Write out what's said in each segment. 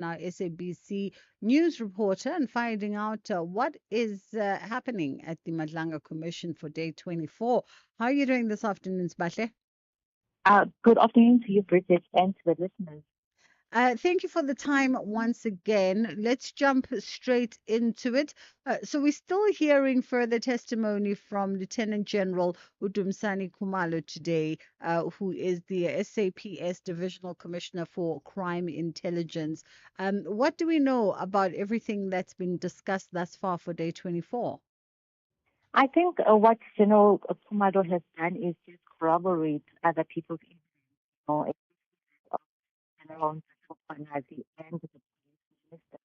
our SABC news reporter and finding out what is happening at the Madlanga Commission for day 24. How are you doing this afternoon, Sbahle? Good afternoon to you, Bridget, and to the listeners. Thank you for the time once again. Let's jump straight into it. So, we're still hearing further testimony from Lieutenant General Udumsani Kumalo today, who is the SAPS Divisional Commissioner for Crime Intelligence. What do we know about everything that's been discussed thus far for day 24? I think what General Kumado has done is just corroborate other people's information, of General Panazi and the police minister,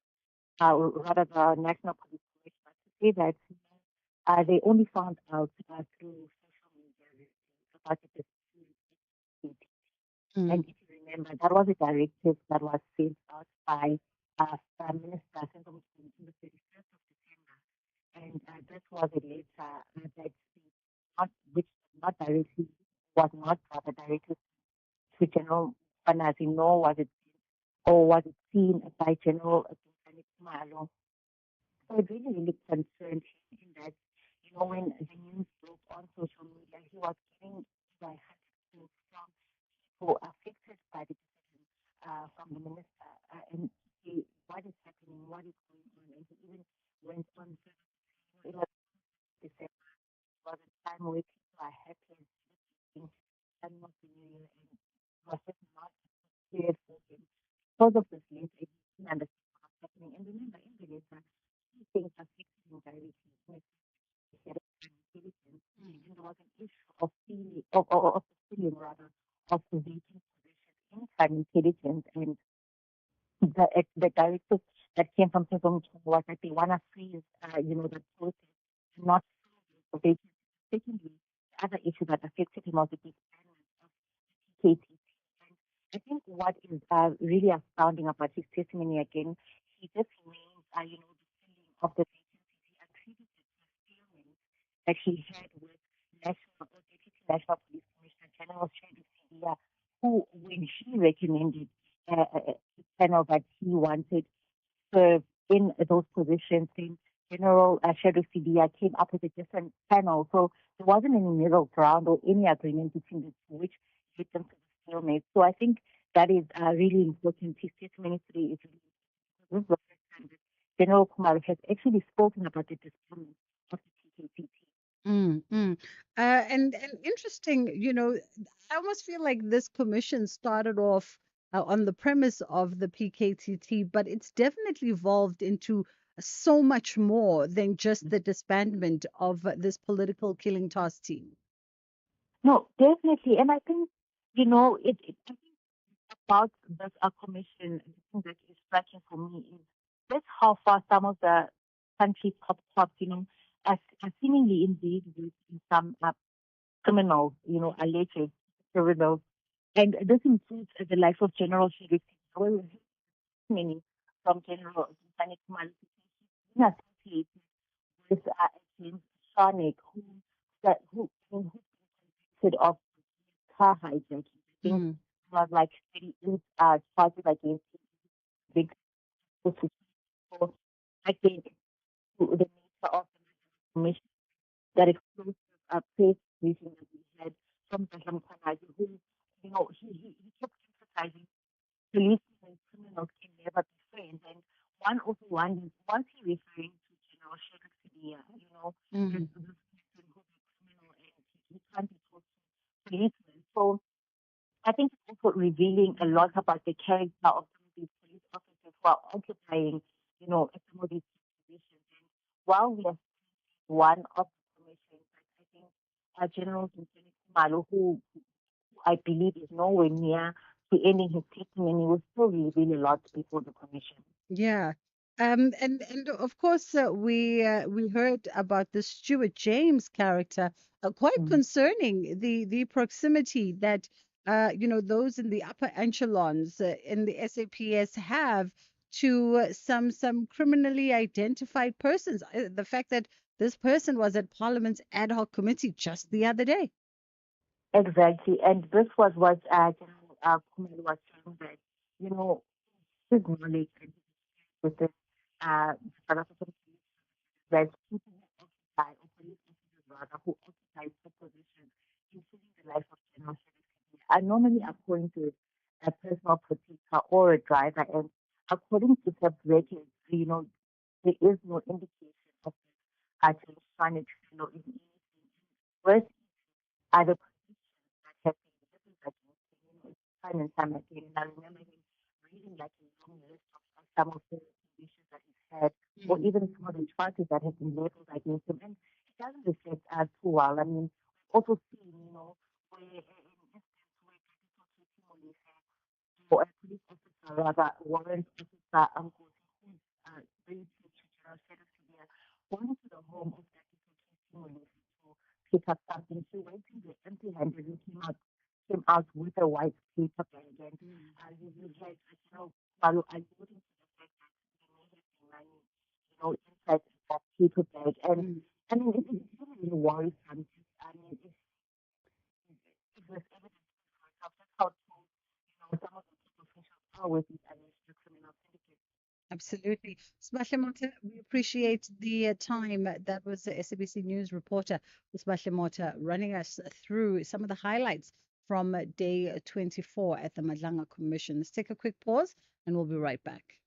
rather the National Police Commissioner, to say that they only found out through social media about the dispute. Mm, And if you remember, that was a directive that was sent out by Prime Minister Sendom on the 31st of December. And this was a letter that which not directly was not directed to General Panazi, nor was it seen by General Dunsani Kumalo. So it really, really concerned him in that, when the news broke on social media, he was getting by hundreds from people affected by the decision from the minister. And what is happening, what is going on. And he even went on to say, December was a time where people are happy and celebrating time of the new year, and it was just not a period for him. Because of this letter, he didn't understand what was happening. And remember, in the letter, two things affected him directly. He had an intelligence, mm, and there was an issue of feeling, of the feeling rather, of the vacant position in crime intelligence. And the directive that came from Sesong was that they want to freeze, the process and not fill the vacancy. Secondly, the other issue that affected him was the disbandment of KTT. And I think what is really astounding about his testimony again, he just names, the filling of the vacancies. He attributed the stalemate that he had with Deputy National Police Commissioner General Shady Sidia, who, when he recommended the panel that he wanted serve in those positions, then General Shadow Sidia came up with a different panel. So there wasn't any middle ground or any agreement between the two, which led them to the stalemate. So I think that is really important. His testimony today is really important. This is the first time that General Kumar has actually spoken about the disbandment of the TKPT. mm, mm. And interesting, I almost feel like this commission started off on the premise of the PKTT, but it's definitely evolved into so much more than just the disbandment of this political killing task team. No, definitely. And I think, I think about this commission, the thing that is striking for me is just how far some of the country's top cops, are seemingly engaged with some criminals, alleged criminals. And this includes the life of General Sheriff, well, many from General Sani Kumalo, being associated with James Sonic, who convicted of car hijacking. I think Mm, it was like 38 charges against big people. So I think the nature of the mission, that explosive press briefing that we had from Zahlam Kwanazi, who, he kept emphasizing police and criminals can never be friends. And one also wonders, was he referring to General Sheikh Sidia, mm. this person who's a criminal and he can't be talked to policemen. So I think it's also revealing a lot about the character of some of these police officers who are occupying, some of these positions. And while we are one of the commissions, I think General Dunsany Kumalo, who I believe is nowhere near to ending his testimony, will still reveal a lot before the commission. Yeah. And of course we heard about the Stuart James character, quite Mm. concerning the proximity that those in the upper echelons in the SAPS have to some criminally identified persons. The fact that this person was at Parliament's ad hoc committee just the other day. Exactly. And this was what General Kumalo was saying that, you know, his knowledge and within the South African police that people who occupy, or police officers rather, who occupy top positions, including the life of General Sheriff, are normally appointed a personal protector or a driver. And according to sub records, there is no indication of this electronic fellow in anything. Worse are the conditions that have been leveled against him, time and time again. And I remember him reading like a long list of some of the conditions that he's had, or Mm. even some of the charges that have been leveled against him. And it doesn't reflect us too well. I mean, we've also seen, where in instance where people treat him on his head, or a police officer, rather, a warrant officer, uncle, who's very close to General Sheriff Senior, going to the home of that people testimony to pick up something. She went in there empty handed and came out with a white paper bag. And Mm. you had, Malu, alluding to the fact that there may have been money, inside that paper bag. And Mm. I mean, it's really, really worrisome. I mean, if there's evidence for itself, just how true, some of the top officials are with these alleged criminal syndicates. Absolutely. Smahle Mota, we appreciate the time. That was the SABC News reporter, Smahle Mota, running us through some of the highlights from day 24 at the Madlanga Commission. Let's take a quick pause and we'll be right back.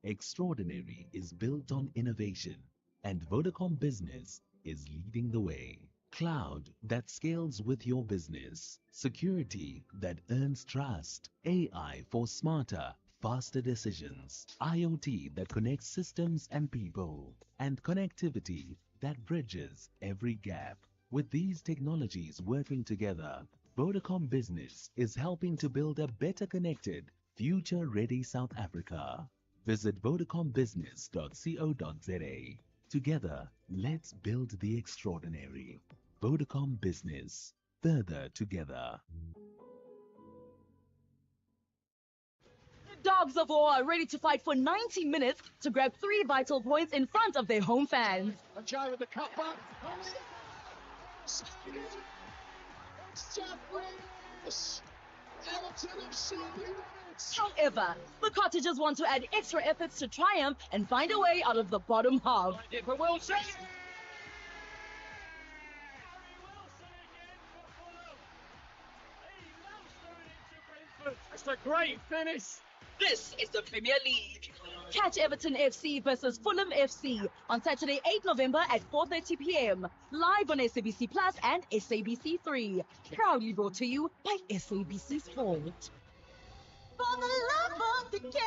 Extraordinary is built on innovation, and Vodacom Business is leading the way. Cloud that scales with your business, security that earns trust, AI for smarter, faster decisions, IoT that connects systems and people, and connectivity that bridges every gap. With these technologies working together, Vodacom Business is helping to build a better connected, future-ready South Africa. Visit vodacombusiness.co.za. Together, let's build the extraordinary. Vodacom Business. Further together. The Dogs of War are ready to fight for 90 minutes to grab 3 vital points in front of their home fans. A try with the cutback. It's Jeff Reeves. Everton have surely done it. However, the Cottagers want to add extra efforts to triumph and find a way out of the bottom half. For Wilson. It's a great finish. This is the Premier League. Catch Everton FC versus Fulham FC on Saturday, 8 November at 4:30 p.m. Live on SABC Plus and SABC 3. Proudly brought to you by SABC Sport. For the love of the game.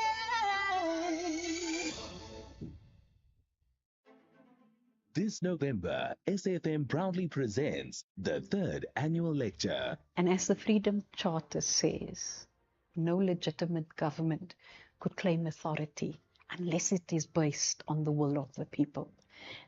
This November, SAFM proudly presents the third annual lecture. And as the Freedom Charter says, no legitimate government could claim authority unless it is based on the will of the people.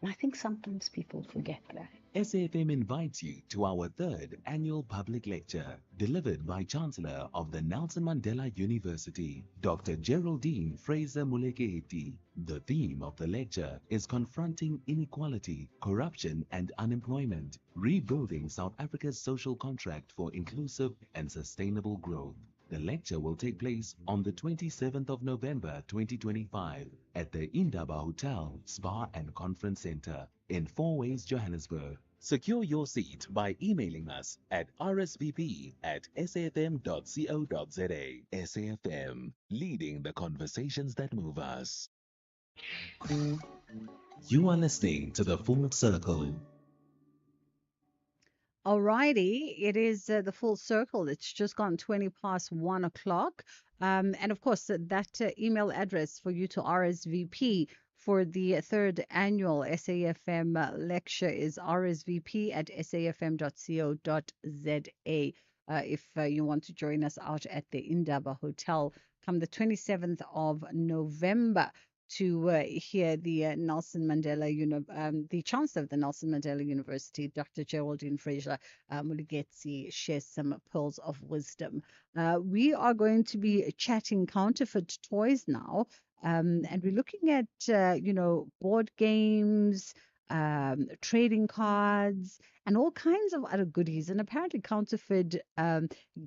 And I think sometimes people forget that. SAFM invites you to our third annual public lecture, delivered by Chancellor of the Nelson Mandela University, Dr. Geraldine Fraser Muleketi. The theme of the lecture is confronting inequality, corruption and unemployment, rebuilding South Africa's social contract for inclusive and sustainable growth. The lecture will take place on the 27th of November 2025 at the Indaba Hotel, Spa and Conference Center in Fourways, Johannesburg. Secure your seat by emailing us at rsvp@safm.co.za. SAFM, leading the conversations that move us. You are listening to The Full Circle. Alrighty, it is the full circle. It's just gone 20 past 1 o'clock. And of course, that email address for you to RSVP for the third annual SAFM lecture is rsvp@safm.co.za. If you want to join us out at the Indaba Hotel come the 27th of November to hear the the Chancellor of the Nelson Mandela University, Dr. Geraldine Fraser Muleketi, share some pearls of wisdom. We are going to be chatting counterfeit toys now, and we're looking at board games. trading cards, and all kinds of other goodies. And apparently, counterfeit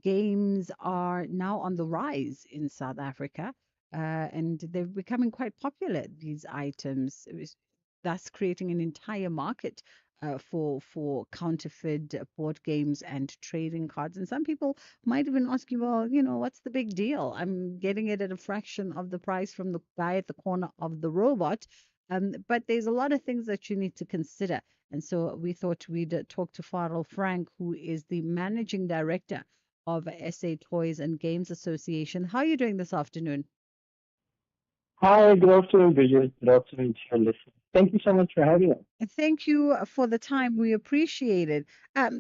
games are now on the rise in South Africa, and they're becoming quite popular, these items, thus creating an entire market. For counterfeit board games and trading cards, and some people might even ask you, well, what's the big deal? I'm getting it at a fraction of the price from the guy at the corner of the robot. But there's a lot of things that you need to consider. And so we thought we'd talk to Farrell Frank, who is the managing director of SA Toys and Games Association. How are you doing this afternoon? Hi, good afternoon, Bridget. Good afternoon to your listeners. Thank you so much for having us. And thank you for the time. We appreciate it.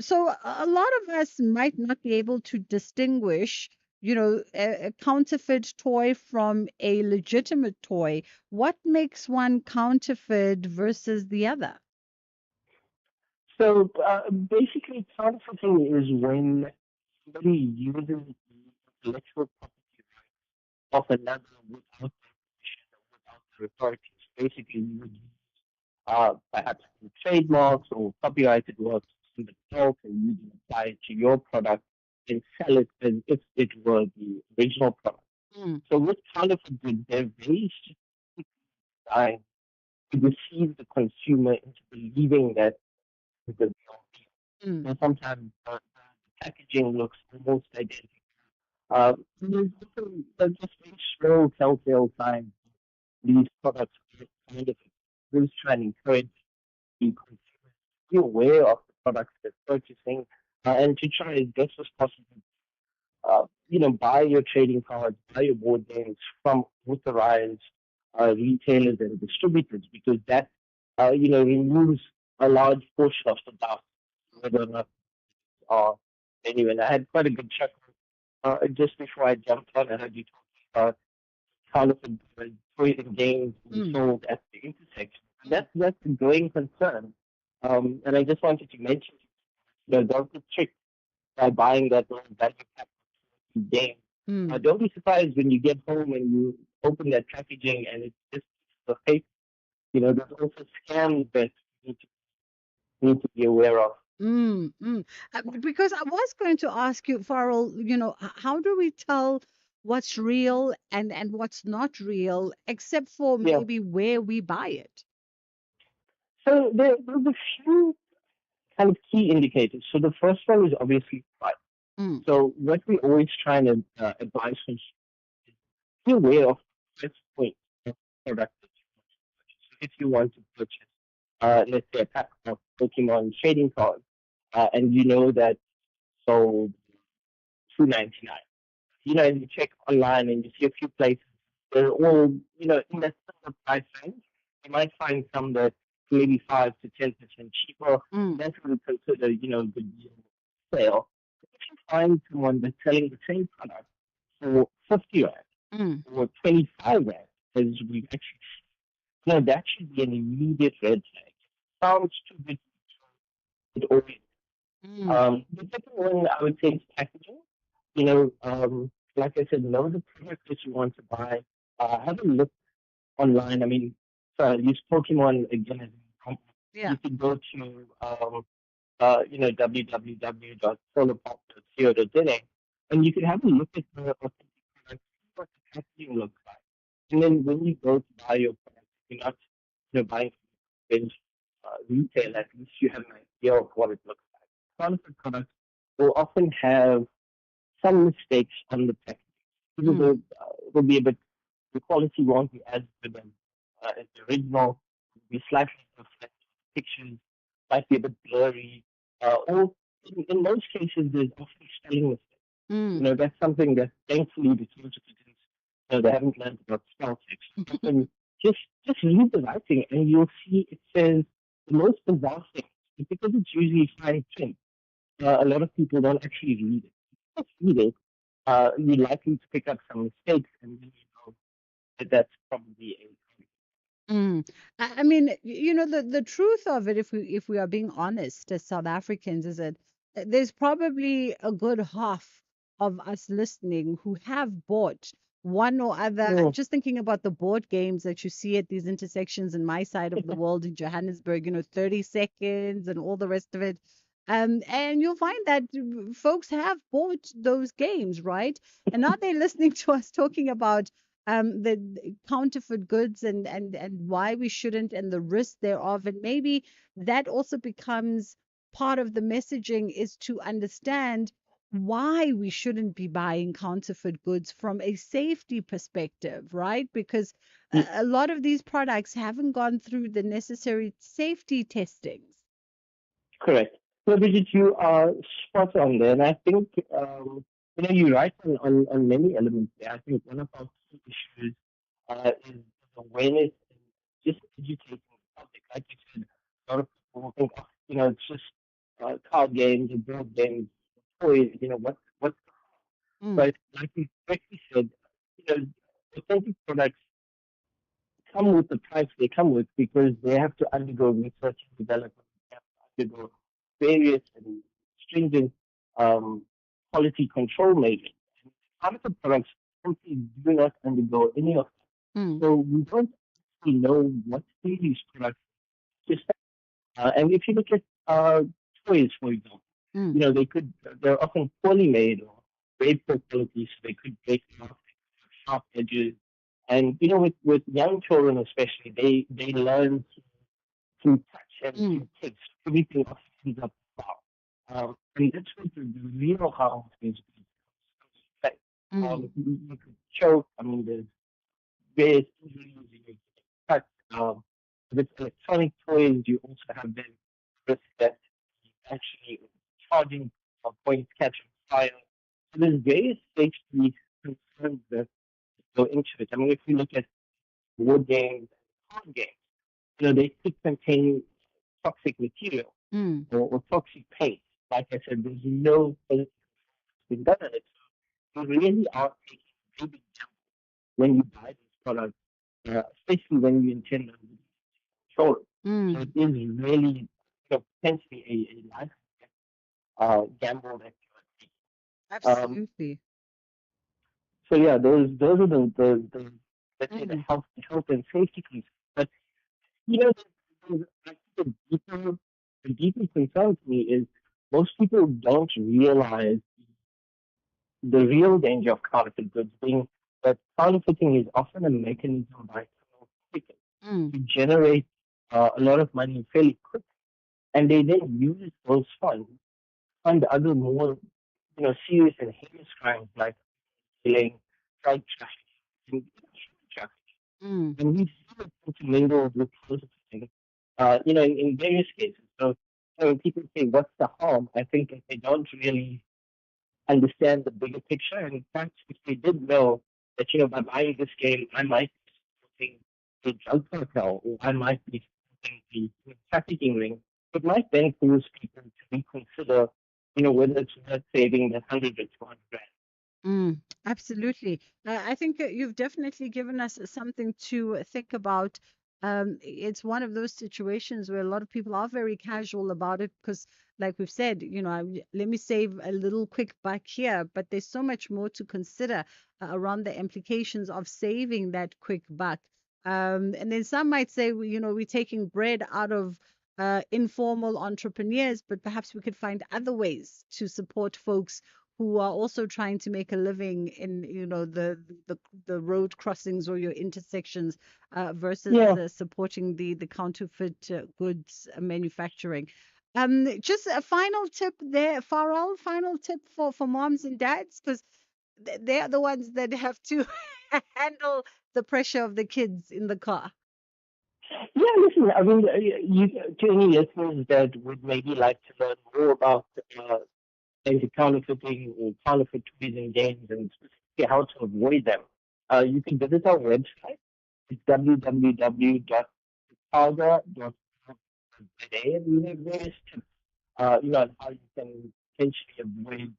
So a lot of us might not be able to distinguish, a counterfeit toy from a legitimate toy. What makes one counterfeit versus the other? So basically, counterfeiting is when somebody uses the intellectual property of another without their permission or without their authorities. Basically, you would use perhaps trademarks or copyrighted works of somebody else and you would apply it to your product and sell it as if it were the original product. Mm, So with counterfeit goods, they're very specifically designed to deceive the consumer into believing that it's the real deal. mm, And sometimes the packaging looks almost identical. There's different, just very slow telltale signs these products are kind of really trying to encourage the consumers to be aware of the products they're purchasing and to try as best as possible, buy your trading cards, buy your board games from authorized retailers and distributors because that, removes a large portion of the doubt whether or not are genuine. I had quite a good chuckle just before I jumped on. I heard you talking about counterfeit toys and games being mm, sold at the intersection. And that's a growing concern. And I just wanted to mention, don't get tricked by buying that little value pack game. mm. Don't be surprised when you get home and you open that packaging and it's just the fake. There's also scams that you need to be aware of. Mm, mm. Because I was going to ask you, Farrell, how do we tell what's real and what's not real, except for Yeah. maybe where we buy it? So there's a few kind of key indicators. So the first one is obviously price. Mm, So what we always try and advise consumers is be aware of the price point of the product that you want to purchase. So if you want to purchase, let's say, a pack of Pokemon trading cards, and you know that sold $2.99. And you check online and you see a few places, they're all, in that similar price range. You might find some that maybe 5 to 10% cheaper. mm, That's what we consider, the deal sale. If you find someone that's selling the same product for 50 rand mm, or 25 rand, as we actually see, that should be an immediate red flag. Sounds too good to be true. It always mm, the second one I would say is packaging. Like I said, know the product that you want to buy. Have a look online. I mean, so use Pokemon again as an example. yeah. You could go to www.solarpop.co.za and you can have a look at the authentic product, see what the packaging looks like. And then when you go to buy your product, you're not buying from a retail, at least you have an idea of what it looks like. Counterfeit products will often have some mistakes on the packaging. Either Mm, will be a bit, the quality won't be as good as the original, will be slightly reflective. Pictures might be a bit blurry, or in most cases, there's often spelling mistakes. mm. That's something that thankfully the students, they haven't learned about spell checks. And just read the writing and you'll see it says the most bizarre things. Because it's usually fine print, a lot of people don't actually read it. Just read it, you're likely to pick up some mistakes and then you know that that's probably a Mm. I mean, the truth of it, if we are being honest as South Africans, is that there's probably a good half of us listening who have bought one or other. I'm Mm, just thinking about the board games that you see at these intersections in my side of the world in Johannesburg, 30 seconds and all the rest of it. And you'll find that folks have bought those games, right? And now they're listening to us talking about the counterfeit goods and why we shouldn't and the risk thereof. And maybe that also becomes part of the messaging is to understand why we shouldn't be buying counterfeit goods from a safety perspective, right? Because y- a lot of these products haven't gone through the necessary safety testings. correct. So, Bridget, you are spot on there, and I think you're right on many elements there. I think one of our key issues is awareness and just educating the public. Like you said, a lot of people will think, oh, it's just card games and board games, toys. What? Mm, But like you correctly said, authentic products come with the price they come with because they have to undergo research and development. They have to undergo various and stringent um, quality control measures. Counterfeit products simply do not undergo any of that. mm, So we don't actually know what these products just and if you look at toys, for example, mm, they're often poorly made or very poor quality, so they could break off sharp edges. And with young children especially, they learn through touch and mm, through taste. Everything else ends up wow. And that's what the real harm is. Like, mm, you could choke. I mean, there's various injuries you can cut. With electronic toys, you also have the risk that actually charging points catching fire. So there's various safety concerns that go into it. I mean, if you look at board games, card games, they could contain toxic material mm. or toxic paint. Like I said, there's no quality been done on it. So you really are taking a big gamble when you buy these products, especially when you intend on control it. So Mm, it is really potentially a life gamble that you are taking. Um, absolutely. so yeah, those are the let's say Mm, the health and safety concerns. But you know, I think the deeper concern to me is most people don't realize the real danger of counterfeit goods being that counterfeiting is often a mechanism by criminal traffickers mm, to generate a lot of money fairly quick, and they then use those funds to fund other more serious and heinous crimes like killing, drug trafficking, and human trafficking. mm. And we've seen it intermingled with counterfeiting, in various cases. So, when people say, "What's the harm?" I think that they don't really understand the bigger picture. And in fact, if they did know that, by buying this game, I might be supporting a drug cartel or I might be supporting the trafficking ring, it might then cause people to reconsider, whether it's worth saving that 100 or 200 grand. Mm, absolutely. I think you've definitely given us something to think about. It's one of those situations where a lot of people are very casual about it because, like we've said, let me save a little quick buck here, but there's so much more to consider around the implications of saving that quick buck. And then some might say, we're taking bread out of informal entrepreneurs, but perhaps we could find other ways to support folks who are also trying to make a living in the road crossings or your intersections versus Yeah, supporting the counterfeit goods manufacturing. Just a final tip there, Farrell, final tip for moms and dads, because they're the ones that have to handle the pressure of the kids in the car. yeah. Listen, I mean, to any listeners that would maybe like to learn more about anti-counterfeiting or counterfeit toys and games and specifically how to avoid them, you can visit our website. It's www.chicago.today, and we have various tips, on how you can potentially avoid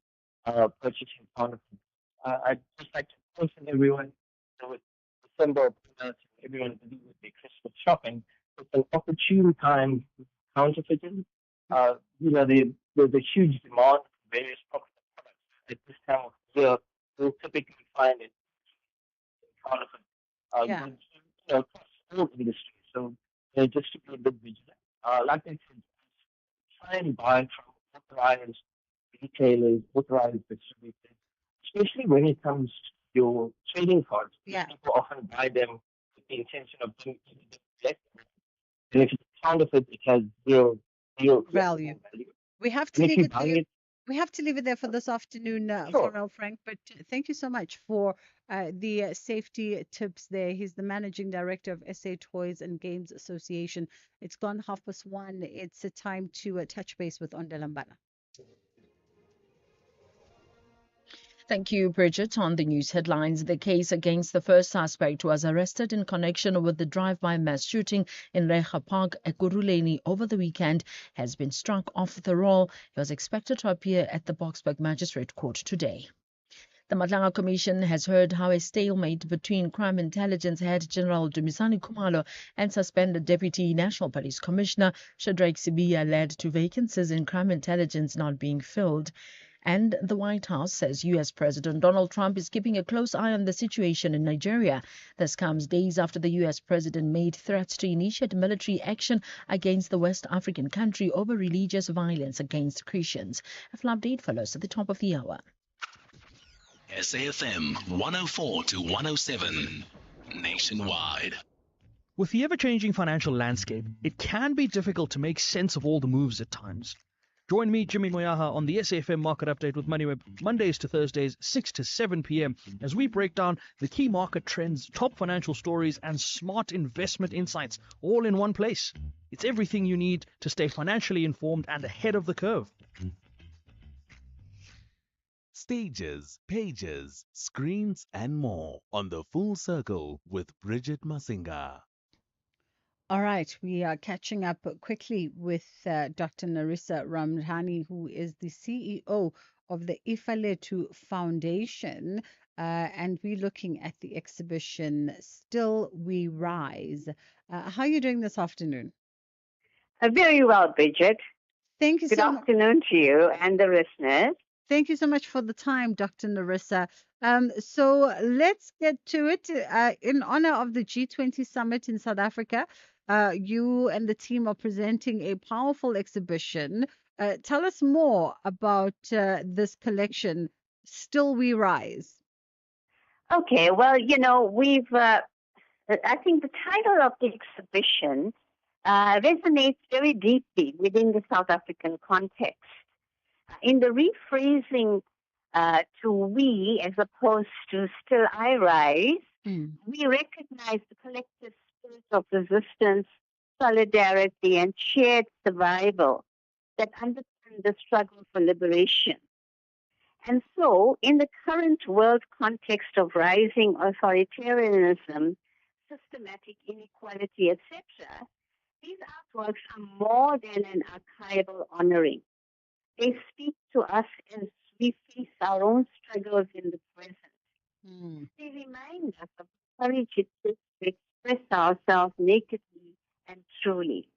purchasing counterfeit. I'd just like to caution everyone, with December upon us and everyone busy with their Christmas shopping, it's an opportune time for counterfeiting. There's a huge demand for various popular products at this time of year. You'll typically find it proud of it. Yeah. Across all industries. So just to be a bit vigilant. Like I said, try and buy from authorized retailers, authorized distributors, especially when it comes to your trading cards. Yeah. People often buy them with the intention of doing less. And if it's counterfeit, it has zero Value. value. We have to And if leave you it buy there. it, We have to leave it there for this afternoon, sure. Farrell Frank. But thank you so much for the safety tips there. He's the managing director of SA Toys and Games Association. It's gone 1:30. It's a time to touch base with Ondalambana. Thank you, Bridget. On the news headlines, the case against the first suspect was arrested in connection with the drive-by mass shooting in Reha Park, Ekurhuleni, over the weekend has been struck off the roll. He was expected to appear at the Boksburg Magistrate Court today. The Matlanga Commission has heard how a stalemate between Crime Intelligence Head General Dumisani Khumalo and suspended Deputy National Police Commissioner Shadrach Sibiya led to vacancies in crime intelligence not being filled. And the White House says U.S. President Donald Trump is keeping a close eye on the situation in Nigeria. This comes days after the U.S. president made threats to initiate military action against the West African country over religious violence against Christians. A full update follows at the top of the hour. SAFM 104 to 107 nationwide. With the ever-changing financial landscape, it can be difficult to make sense of all the moves at times. Join me, Jimmy Moyaha, on the SAFM Market Update with MoneyWeb, Mondays to Thursdays, 6 to 7 p.m, as we break down the key market trends, top financial stories, and smart investment insights, all in one place. It's everything you need to stay financially informed and ahead of the curve. Stages, pages, screens, and more on the Full Circle with Bridget Masinga. All right, we are catching up quickly with Dr. Narissa Ramdhani, who is the CEO of the Ifaletu Foundation, and we're looking at the exhibition Still We Rise. How are you doing this afternoon? Very well, Bridget. Thank you Good so much. afternoon to you and the listeners. Thank you so much for the time, Dr. Narissa. So let's get to it. In honor of the G20 summit in South Africa, you and the team are presenting a powerful exhibition. Tell us more about this collection, Still We Rise. Okay, well, I think the title of the exhibition resonates very deeply within the South African context. In the rephrasing to we as opposed to still I rise, we recognize the collective spirit of resistance, solidarity, and shared survival that underpin the struggle for liberation. And so, in the current world context of rising authoritarianism, systematic inequality, etc., these artworks are more than an archival honoring. They speak to us as we face our own struggles in the present. They remind us of the courage it takes to express ourselves nakedly and truly.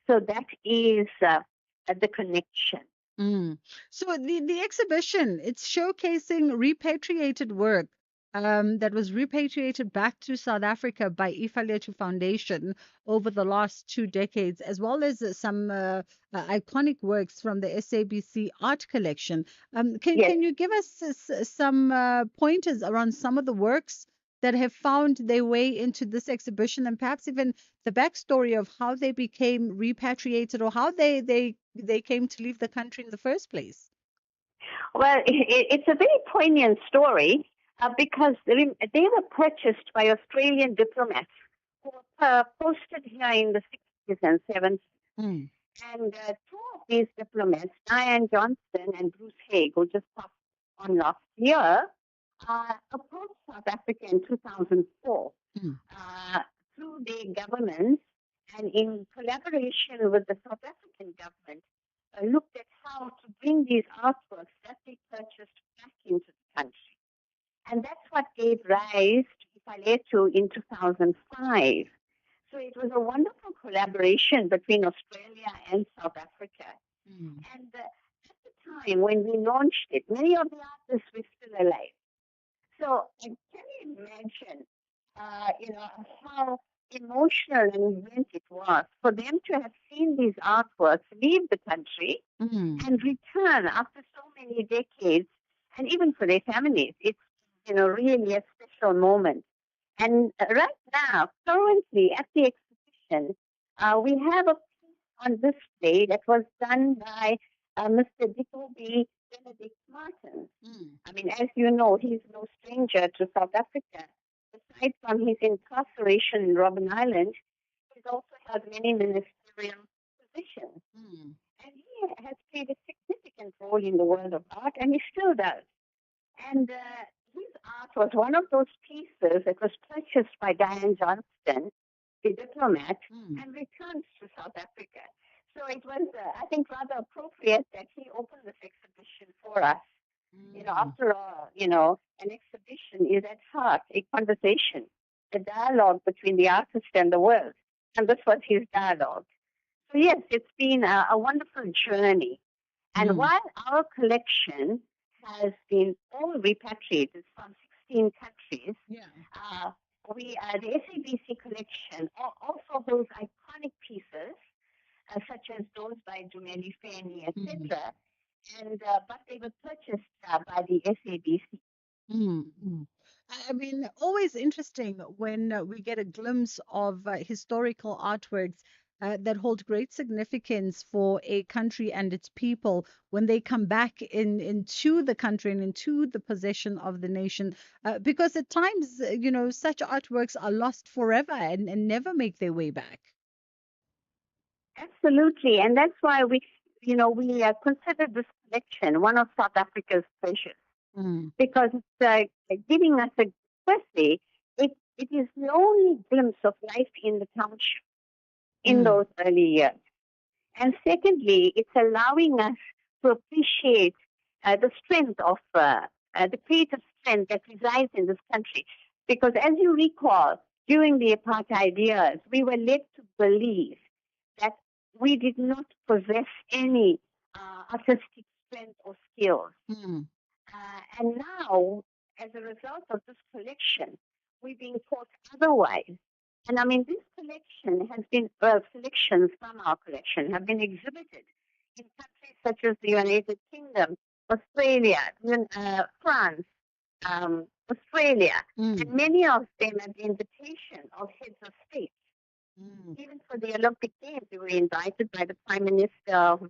So that is the connection. So the exhibition, it's showcasing repatriated work that was repatriated back to South Africa by Ifaletu Foundation over the last 2 decades, as well as some iconic works from the SABC art collection. Can you give us some pointers around some of the works that have found their way into this exhibition, and perhaps even the backstory of how they became repatriated or how they came to leave the country in the first place? Well, it's a very poignant story because they were purchased by Australian diplomats who were posted here in the 60s and 70s. And two of these diplomats, Diane Johnston and Bruce Haig, who just passed on last year, approached South Africa in 2004 through their governments, and in collaboration with the South African government, looked at how to bring these artworks that they purchased back into the country. And that's what gave rise to Ifaletu in 2005. So it was a wonderful collaboration between Australia and South Africa. And at the time when we launched it, many of the artists were still alive. So can you imagine how emotional an event it was for them to have seen these artworks leave the country and return after so many decades, and even for their families. It's, really a special moment. And right now, currently at the exhibition, we have a piece on display that was done by Mr. Dickoby Benedict Martin. I mean, as you know, he's no stranger to South Africa. Aside from his incarceration in Robben Island, he's also held many ministerial positions. And he has played a significant role in the world of art, and he still does. And his art was one of those pieces that was purchased by Diane Johnston, the diplomat, and returned to South Africa. So it was, I think, rather appropriate that he opened this exhibition for us. After all, an exhibition is at heart a conversation, a dialogue between the artist and the world. And this was his dialogue. So yes, it's been a wonderful journey. And while our collection has been all repatriated from 16 countries, the SABC collection also holds iconic pieces, such as those by Dumeli Feni, etc. And but they were purchased by the SABC. I mean, always interesting when we get a glimpse of historical artworks that hold great significance for a country and its people when they come back into the country and into the possession of the nation. Because at times, such artworks are lost forever and never make their way back. Absolutely, and that's why we consider this collection one of South Africa's treasures, because it's giving us firstly, it is the only glimpse of life in the township in those early years, and secondly, it's allowing us to appreciate the strength of the creative strength that resides in this country, because as you recall, during the apartheid years, we were led to believe that we did not possess any artistic strength or skills. And now, as a result of this collection, we're being taught otherwise. And I mean, this collection has been, selections from our collection have been exhibited in countries such as the United Kingdom, Australia, France, Australia, and many of them at the invitation of heads of state. Even for the Olympic Games, we were invited by the Prime Minister of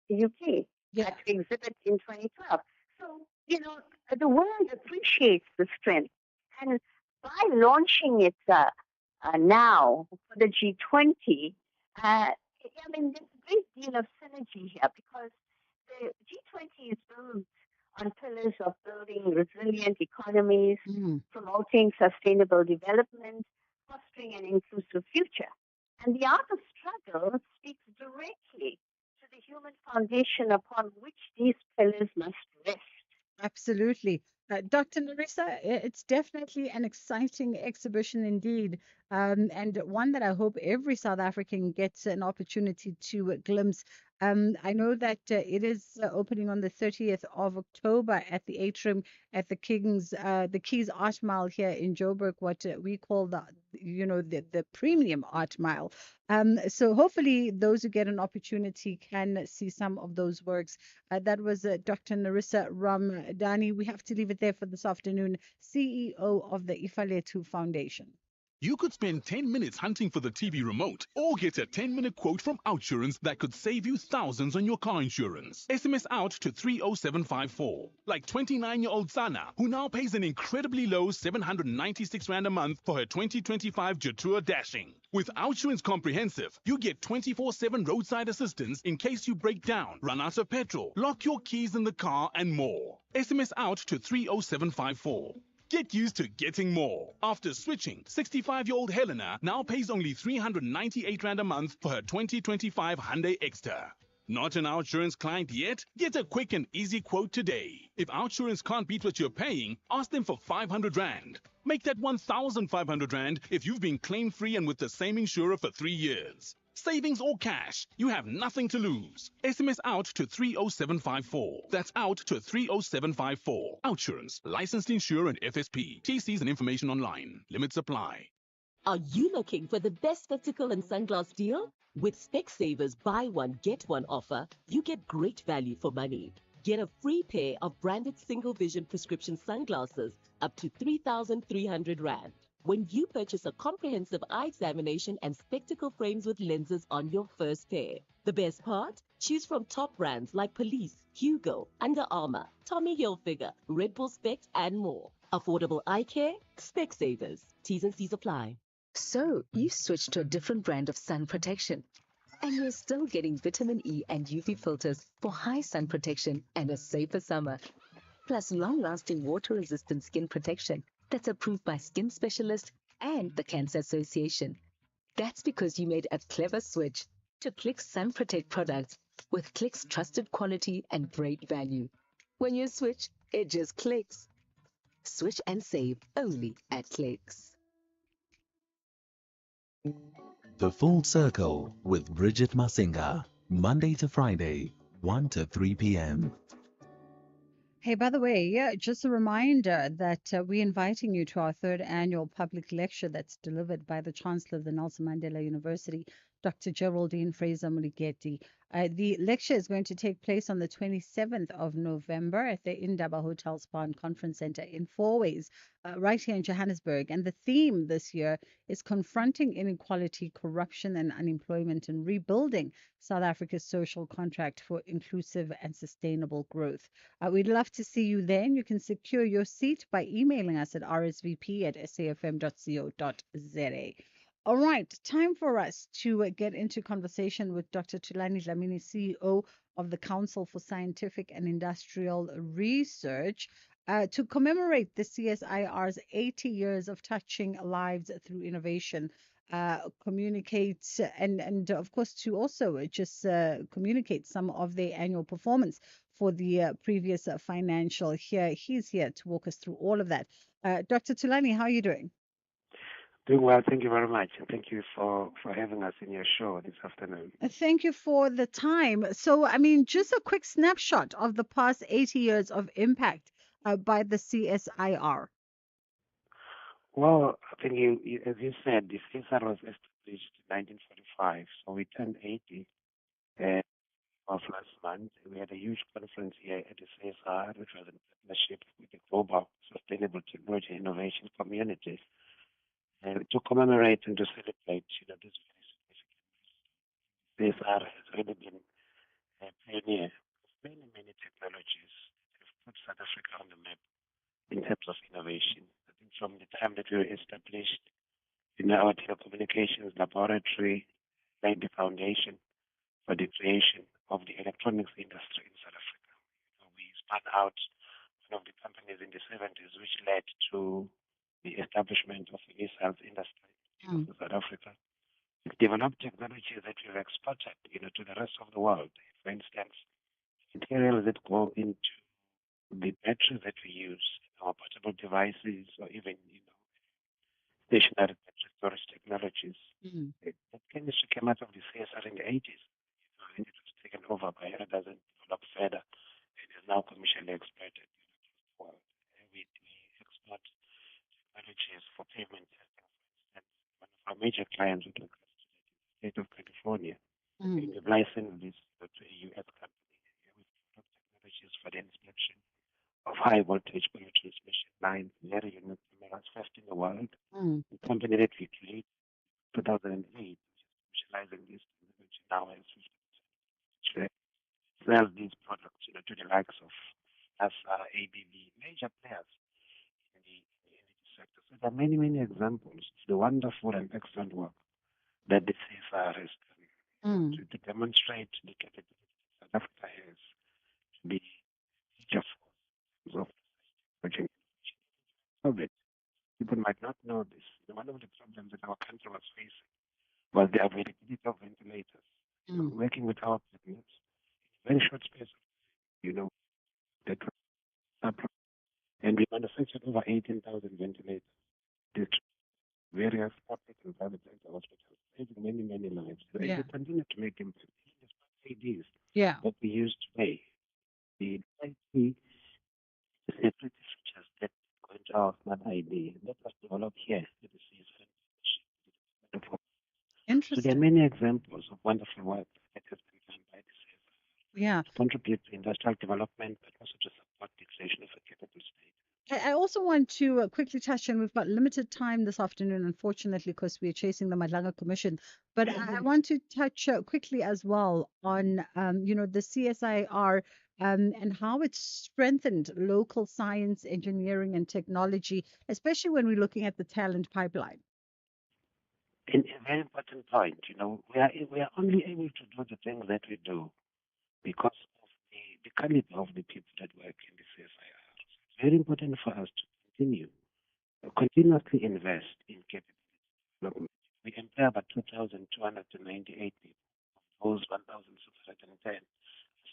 the UK to exhibit in 2012. So, the world appreciates the strength. And by launching it now for the G20, there's a great deal of synergy here because the G20 is built on pillars of building resilient economies, promoting sustainable development, fostering an inclusive future. And the art of struggle speaks directly to the human foundation upon which these pillars must rest. Absolutely. Dr. Narissa, it's definitely an exciting exhibition indeed, and one that I hope every South African gets an opportunity to glimpse. I know that it is opening on the 30th of October at the atrium at the Keys Art Mile here in Joburg, what we call the premium art mile. So hopefully those who get an opportunity can see some of those works. That was Dr. Narissa Ramdani. We have to leave it there for this afternoon. CEO of the Ifaletu Foundation. You could spend 10 minutes hunting for the TV remote or get a 10-minute quote from Outsurance that could save you thousands on your car insurance. SMS out to 30754. Like 29-year-old Sana, who now pays an incredibly low 796 Rand a month for her 2025 Jatura Dashing. With Outsurance Comprehensive, you get 24/7 roadside assistance in case you break down, run out of petrol, lock your keys in the car, and more. SMS out to 30754. Get used to getting more. After switching, 65-year-old Helena now pays only 398 Rand a month for her 2025 Hyundai Exter. Not an Outsurance client yet? Get a quick and easy quote today. If Outsurance can't beat what you're paying, ask them for 500 Rand. Make that 1,500 Rand if you've been claim-free and with the same insurer for 3 years. Savings or cash, you have nothing to lose. SMS out to 30754. That's out to 30754. Outsurance, licensed insurer and FSP. TCs and information online. Limits apply. Are you looking for the best spectacle and sunglass deal? With Specsavers buy one, get one offer, you get great value for money. Get a free pair of branded single vision prescription sunglasses up to 3,300 Rand when you purchase a comprehensive eye examination and spectacle frames with lenses on your first pair. The best part? Choose from top brands like Police, Hugo, Under Armour, Tommy Hilfiger, Red Bull Specs, and more. Affordable eye care? Specsavers. T's and C's apply. So, you switched to a different brand of sun protection. And you're still getting vitamin E and UV filters for high sun protection and a safer summer. Plus long-lasting water-resistant skin protection that's approved by skin specialists and the Cancer Association. That's because you made a clever switch to Click's Sun Protect products with Click's trusted quality and great value. When you switch, it just clicks. Switch and save only at Clicks. The Full Circle with Bridget Masinga, Monday to Friday, 1 to 3 p.m. Hey, by the way, yeah, just a reminder that we're inviting you to our third annual public lecture that's delivered by the Chancellor of the Nelson Mandela University, Dr. Geraldine Fraser-Moleketi. The lecture is going to take place on the 27th of November at the Indaba Hotel Spa and Conference Center in Fourways, right here in Johannesburg. And the theme this year is confronting inequality, corruption, and unemployment and rebuilding South Africa's social contract for inclusive and sustainable growth. We'd love to see you then. You can secure your seat by emailing us at rsvp@safm.co.za. All right, time for us to get into conversation with Dr. Thulani Dlamini, CEO of the Council for Scientific and Industrial Research, to commemorate the CSIR's 80 years of touching lives through innovation. Communicate and of course to also just communicate some of their annual performance for the previous financial year. He's here to walk us through all of that. Dr. Thulani, how are you doing? Doing well, thank you very much. And thank you for having us in your show this afternoon. Thank you for the time. So, I mean, just a quick snapshot of the past 80 years of impact by the CSIR. Well, I think as you said, the CSR was established in 1945, so we turned 80 of last month. We had a huge conference here at the CSR, which was in partnership with the Global Sustainable Technology Innovation Community. To commemorate and to celebrate, this very significant CSR has really been a pioneer of many technologies that have put South Africa on the map in terms of innovation. I think from the time that we were established, our telecommunications laboratory laid the foundation for the creation of the electronics industry in South Africa. We spun out one of the companies in the 70s, which led to the establishment of the missiles industry in South Africa. We've developed technologies that we've exported, to the rest of the world. For instance, materials that go into the batteries that we use in our portable devices, or even, stationary battery storage technologies. That chemistry came out of the CSR in the 80s, and it was taken over by others and developed further, and is now commercially exploited across the world. We export technologies for pavement testing, for instance. One of our major clients with regards to that is the state of California. We've licensed this to a U.S. company. We've developed technologies for the inspection of high voltage power transmission lines, very unique cameras, first in the world. The company that we created in 2008, which is commercializing this technology now, has 50% share, sells these products, to the likes of NASA, ABB, major players in the energy sector. So there are many examples of the wonderful and excellent work that the CSR has done to demonstrate the capability that South Africa has to be future force of project. People might not know this. One of the problems that our country was facing was the availability of ventilators. Working with our partners, in a very short space of time, that was, and we manufactured over 18,000 ventilators. Various public and private sector hospitals saving many, many lives. So Yeah. we continue to make impact. ADs Yeah. that we use today, the IT security features that go into our smart ID that was developed here at the CSI. So there Interesting. are many examples of wonderful work that has been done by the CSI Yeah. to contribute to industrial development, but also to support the creation of a capable state. I also want to quickly touch on, we've got limited time this afternoon, unfortunately, because we're chasing the Madlanga Commission. But I want to touch quickly as well on, the CSIR and how it's strengthened local science, engineering, and technology, especially when we're looking at the talent pipeline. And a very important point, we are only able to do the things that we do because of the caliber of the people that work in the CSIR. It's very important for us to continuously invest in capability development. We employ about 2,298 people, of those 1,610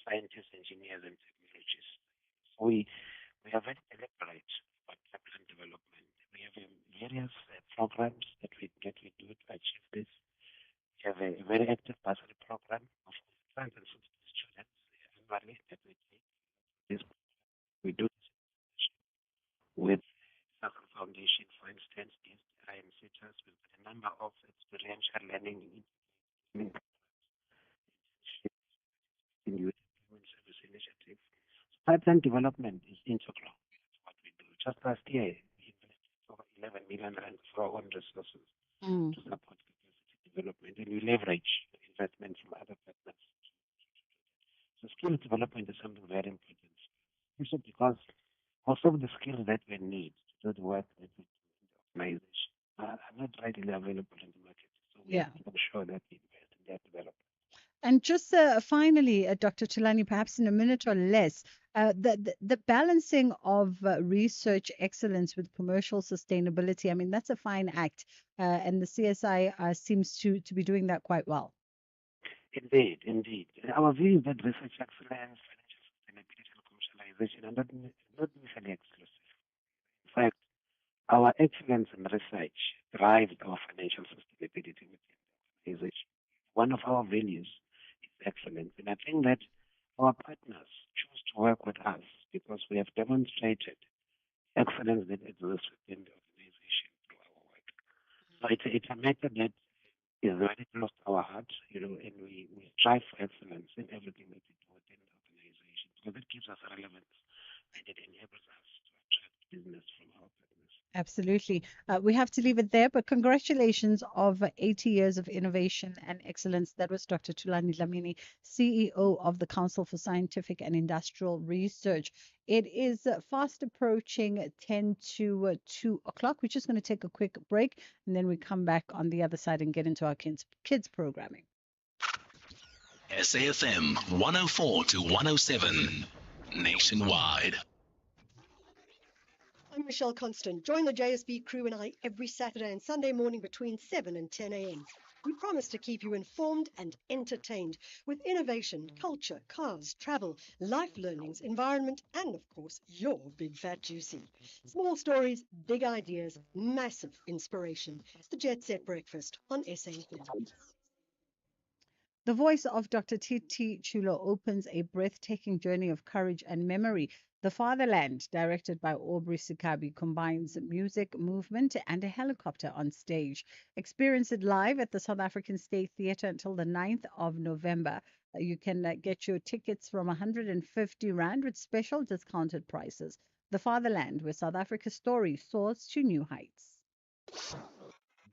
scientists, engineers, and technologists. So we are very deliberate about pipeline development. We have various programs that we do to achieve this. We have a very active bursary program of 560 students annually that we take. This we do this with Circle Foundation, for instance, is IMC Trust. We've got a number of experiential learning in youth employment service initiatives. So pipeline development is integral to what we do. Just last year, we invested over 11 million rand for our own resources to support capacity development, and we leverage investment from other partners. So skill development is something very important. Also because most of the skills that we need to do the work that we do in the organization are not readily available in the market. So we Yeah. have to ensure that we invest in their development. And just finally, Dr. Tulani, perhaps in a minute or less, the balancing of research excellence with commercial sustainability, I mean, that's a fine act, and the CSI seems to be doing that quite well. Indeed, indeed. Our view is that research excellence, financial sustainability, and commercialization are not mutually exclusive. In fact, our excellence in research drives our financial sustainability within the organization. One of our values is excellence, and I think that our partners choose to work with us because we have demonstrated excellence that exists within the organization through our work. So it's a matter that is very close to our heart, and we strive for excellence in everything that we do within the organization because it gives us relevance and it enables us to attract business from our partners. Absolutely. We have to leave it there, but congratulations of 80 years of innovation and excellence. That was Dr. Tulani Dlamini, CEO of the Council for Scientific and Industrial Research. It is fast approaching 10 to 2 o'clock. We're just going to take a quick break and then we come back on the other side and get into our kids programming. SAFM 104 to 107 nationwide. I'm Michelle Constant. Join the JSB crew and I every Saturday and Sunday morning between 7 and 10 a.m. We promise to keep you informed and entertained with innovation, culture, cars, travel, life learnings, environment, and of course, your big fat juicy. Small stories, big ideas, massive inspiration. It's the Jet Set Breakfast on SAFM. The voice of Dr. Titi Chulo opens a breathtaking journey of courage and memory. The Fatherland, directed by Aubrey Sikabi, combines music, movement, and a helicopter on stage. Experience it live at the South African State Theatre until the 9th of November. You can get your tickets from 150 Rand with special discounted prices. The Fatherland, where South Africa's story soars to new heights.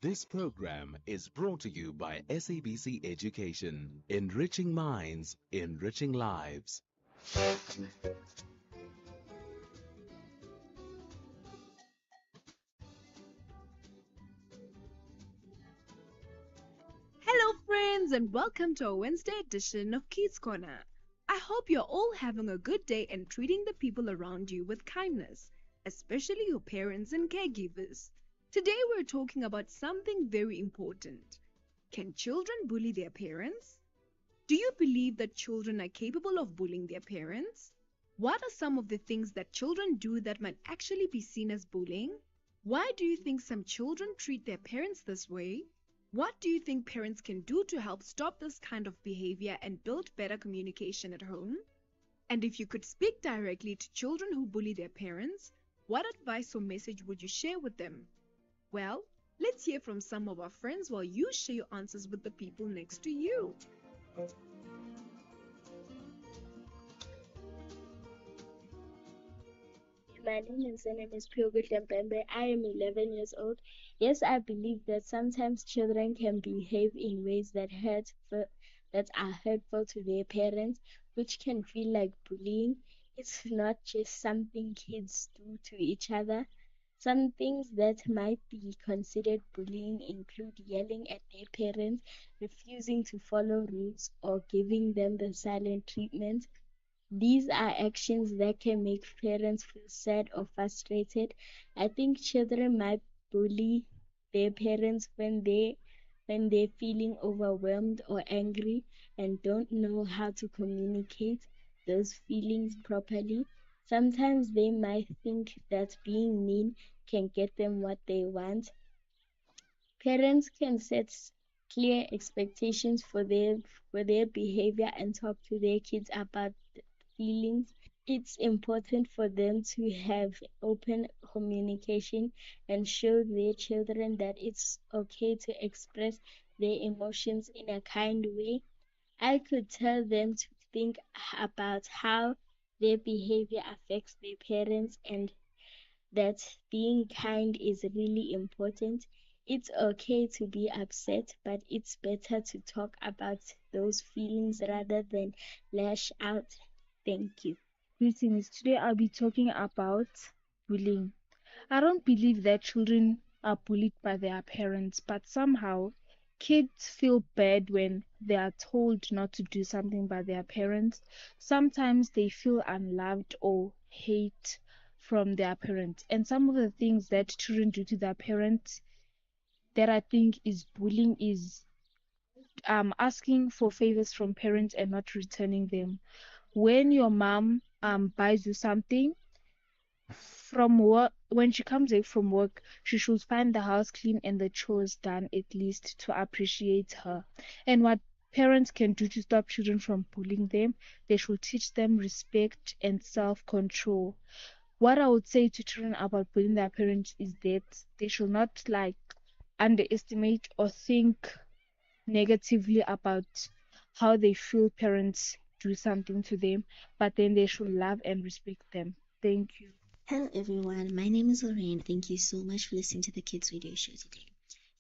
This program is brought to you by SABC Education, enriching minds, enriching lives. Hello, friends, and welcome to our Wednesday edition of Kids Corner. I hope you're all having a good day and treating the people around you with kindness, especially your parents and caregivers. Today, we're talking about something very important. Can children bully their parents? Do you believe that children are capable of bullying their parents? What are some of the things that children do that might actually be seen as bullying? Why do you think some children treat their parents this way? What do you think parents can do to help stop this kind of behavior and build better communication at home? And if you could speak directly to children who bully their parents, what advice or message would you share with them? Well, let's hear from some of our friends while you share your answers with the people next to you. My name is Pyogo Tempembe. I am 11 years old. Yes, I believe that sometimes children can behave in ways that are hurtful to their parents, which can feel like bullying. It's not just something kids do to each other. Some things that might be considered bullying include yelling at their parents, refusing to follow rules, or giving them the silent treatment. These are actions that can make parents feel sad or frustrated. I think children might bully their parents when they're feeling overwhelmed or angry and don't know how to communicate those feelings properly. Sometimes they might think that being mean can get them what they want. Parents can set clear expectations for their behavior and talk to their kids about feelings. It's important for them to have open communication and show their children that it's okay to express their emotions in a kind way. I could tell them to think about how their behavior affects their parents and that being kind is really important. It's okay to be upset, but it's better to talk about those feelings rather than lash out. Thank you. Greetings. Today I'll be talking about bullying. I don't believe that children are bullied by their parents, but somehow kids feel bad when they are told not to do something by their parents. Sometimes they feel unloved or hate from their parents. And some of the things that children do to their parents that I think is bullying is asking for favors from parents and not returning them. When your mom buys you something from work, when she comes back from work, she should find the house clean and the chores done at least to appreciate her. And what parents can do to stop children from bullying them, they should teach them respect and self-control. What I would say to children about bullying their parents is that they should not like underestimate or think negatively about how they feel parents do something to them, but then they should love and respect them. Thank you. Hello everyone, my name is Lorraine. Thank you so much for listening to the Kids Radio Show today.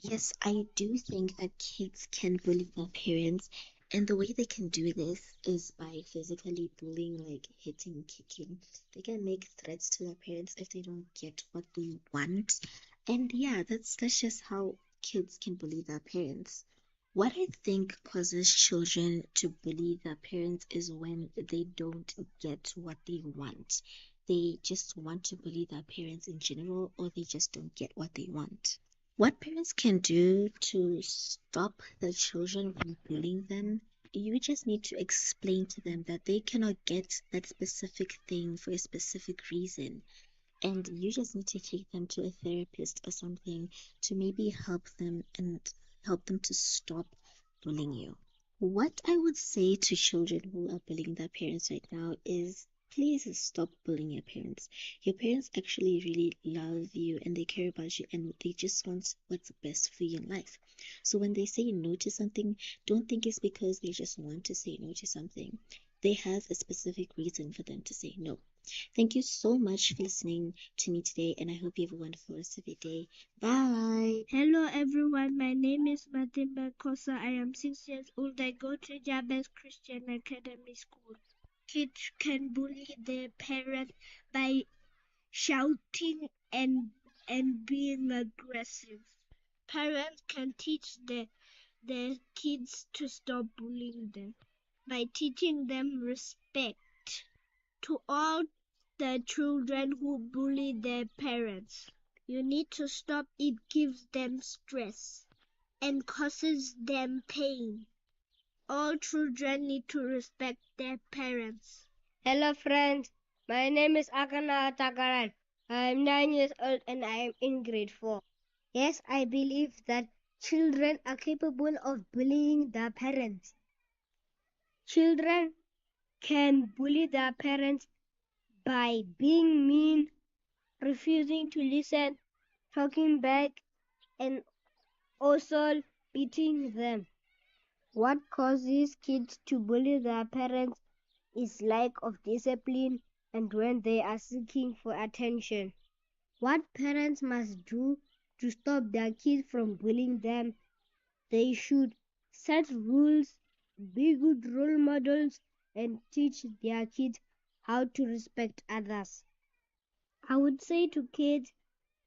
Yes, I do think that kids can bully their parents, and the way they can do this is by physically bullying, like hitting, kicking. They can make threats to their parents if they don't get what they want. And yeah, that's just how kids can bully their parents. What I think causes children to bully their parents is when they don't get what they want. They just want to bully their parents in general, or they just don't get what they want. What parents can do to stop the children from bullying them, you just need to explain to them that they cannot get that specific thing for a specific reason. And you just need to take them to a therapist or something to maybe help them and help them to stop bullying you. What I would say to children who are bullying their parents right now is please stop bullying your parents. Your parents actually really love you and they care about you and they just want what's best for you in life. So when they say no to something, don't think it's because they just want to say no to something. They have a specific reason for them to say no. Thank you so much for listening to me today, and I hope you have a wonderful rest of your day. Bye. Hello everyone, my name is Matimba Kosa. I am 6 years old. I go to Jabez Christian Academy School. Kids can bully their parents by shouting and being aggressive. Parents can teach their kids to stop bullying them by teaching them respect. To all the children who bully their parents, you need to stop. It gives them stress and causes them pain. All children need to respect their parents. Hello friends, my name is Akana Takaran. I am 9 years old and I am in grade 4. Yes, I believe that children are capable of bullying their parents. Children can bully their parents by being mean, refusing to listen, talking back, and also beating them. What causes kids to bully their parents is lack of discipline and when they are seeking for attention. What parents must do to stop their kids from bullying them, they should set rules, be good role models, and teach their kids how to respect others. I would say to kids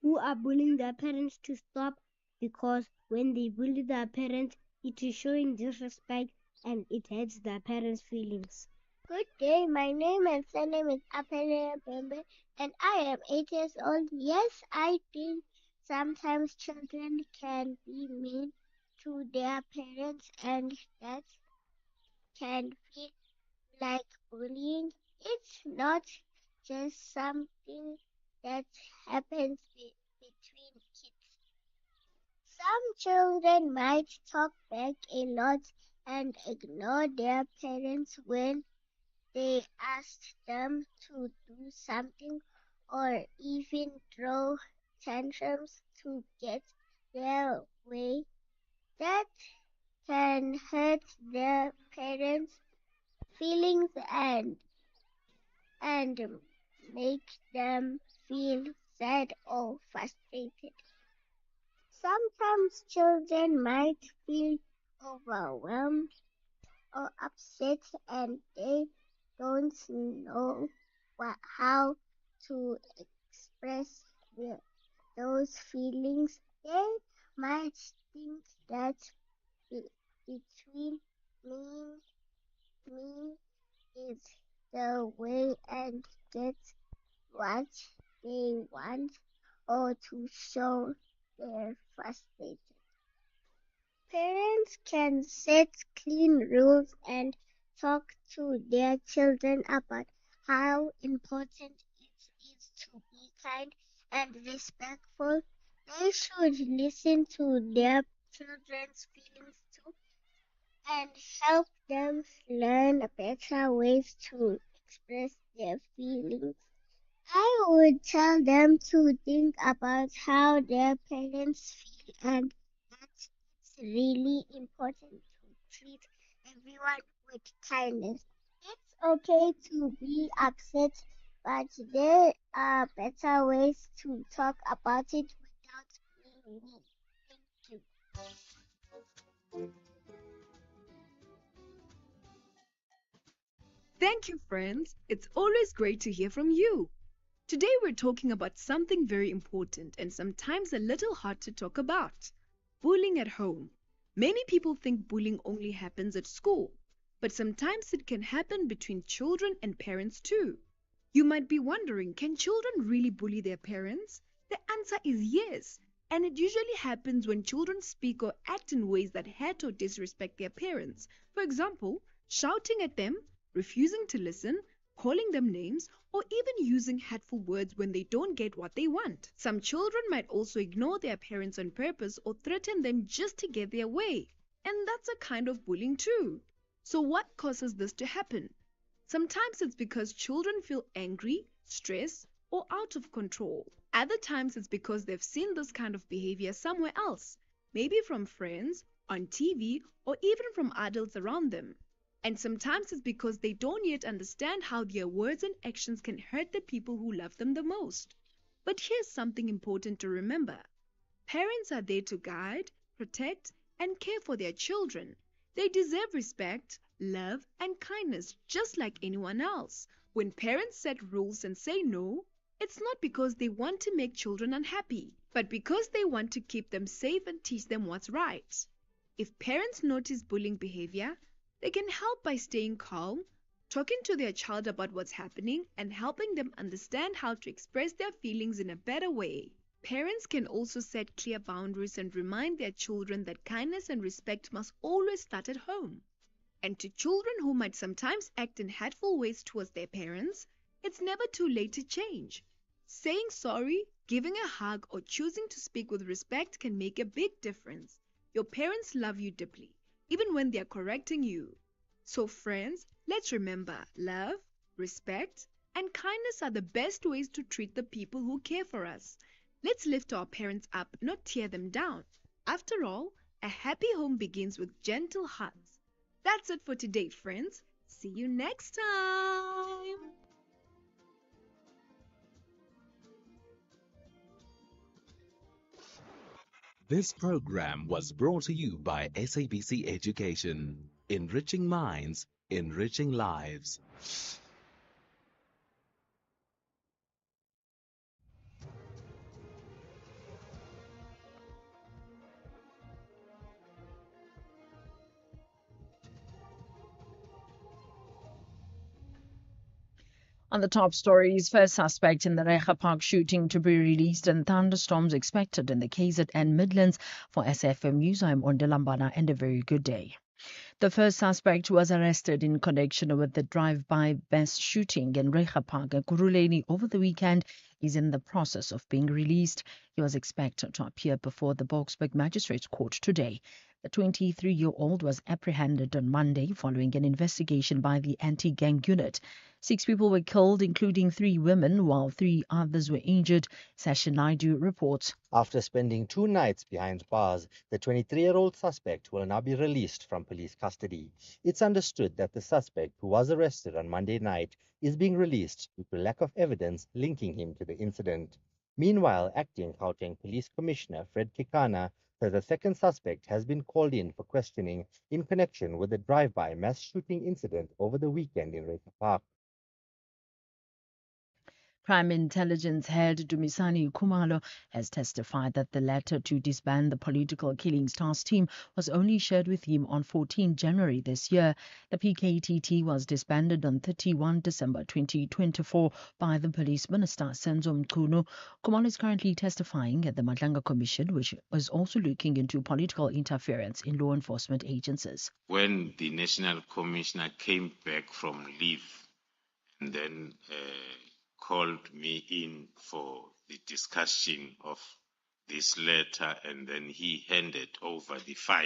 who are bullying their parents to stop, because when they bully their parents, it is showing disrespect and it hurts their parents' feelings. Good day, my name and surname is Apele Bembe and I am 8 years old. Yes, I think sometimes children can be mean to their parents and that can feel like bullying. It's not just something that happens between kids. Some children might talk back a lot and ignore their parents when they ask them to do something or even throw tantrums to get their way. That can hurt their parents' feelings and make them feel sad or frustrated. Sometimes children might feel overwhelmed or upset and they don't know how to express those feelings. They might think that between me, me is the way and get what they want or to show they're frustrated. Parents can set clean rules and talk to their children about how important it is to be kind and respectful. They should listen to their children's feelings too and help them learn better ways to express their feelings. I would tell them to think about how their parents feel and that it's really important to treat everyone with kindness. It's okay to be upset, but there are better ways to talk about it without being mean. Thank you. Thank you, friends. It's always great to hear from you. Today we're talking about something very important and sometimes a little hard to talk about: bullying at home. Many people think bullying only happens at school, but sometimes it can happen between children and parents too. You might be wondering, can children really bully their parents? The answer is yes, and it usually happens when children speak or act in ways that hurt or disrespect their parents. For example, shouting at them, refusing to listen, calling them names, or even using hurtful words when they don't get what they want. Some children might also ignore their parents on purpose or threaten them just to get their way. And that's a kind of bullying too. So what causes this to happen? Sometimes it's because children feel angry, stressed, or out of control. Other times it's because they've seen this kind of behavior somewhere else, maybe from friends, on TV, or even from adults around them. And sometimes it's because they don't yet understand how their words and actions can hurt the people who love them the most. But here's something important to remember. Parents are there to guide, protect, and care for their children. They deserve respect, love, and kindness just like anyone else. When parents set rules and say no, it's not because they want to make children unhappy, but because they want to keep them safe and teach them what's right. If parents notice bullying behavior, they can help by staying calm, talking to their child about what's happening, and helping them understand how to express their feelings in a better way. Parents can also set clear boundaries and remind their children that kindness and respect must always start at home. And to children who might sometimes act in hurtful ways towards their parents, it's never too late to change. Saying sorry, giving a hug, or choosing to speak with respect can make a big difference. Your parents love you deeply, even when they're correcting you. So, friends, let's remember love, respect, and kindness are the best ways to treat the people who care for us. Let's lift our parents up, not tear them down. After all, a happy home begins with gentle hearts. That's it for today, friends. See you next time. This program was brought to you by SABC Education, enriching minds, enriching lives. On the top stories, first suspect in the Recha Park shooting to be released and thunderstorms expected in the KZN Midlands. For SFM News, I'm Ondilambana and a very good day. The first suspect was arrested in connection with the drive-by mass shooting in Recha Park at Kuruleni over the weekend. Is in the process of being released. He was expected to appear before the Boksburg Magistrates Court today. The 23-year-old was apprehended on Monday following an investigation by the anti-gang unit. 6 people were killed, including 3 women, while 3 others were injured. Sasha Naidu reports. After spending 2 nights behind bars, the 23-year-old suspect will now be released from police custody. It's understood that the suspect, who was arrested on Monday night, is being released due to lack of evidence linking him to the incident. Meanwhile, acting Gauteng Police Commissioner Fred Kekana says a second suspect has been called in for questioning in connection with the drive-by mass shooting incident over the weekend in Recha Park. Prime Intelligence Head Dumisani Khumalo has testified that the letter to disband the political killings task team was only shared with him on 14 January this year. The PKTT was disbanded on 31 December 2024 by the Police Minister Senzo Mchunu. Khumalo is currently testifying at the Madlanga Commission, which is also looking into political interference in law enforcement agencies. When the National Commissioner came back from leave and then called me in for the discussion of this letter, and then he handed over the file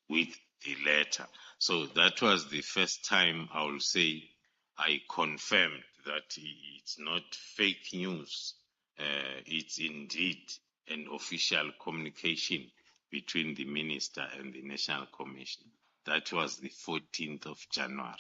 with the letter. So that was the first time I will say I confirmed that it's not fake news. It's indeed an official communication between the minister and the National Commissioner. That was the 14th of January.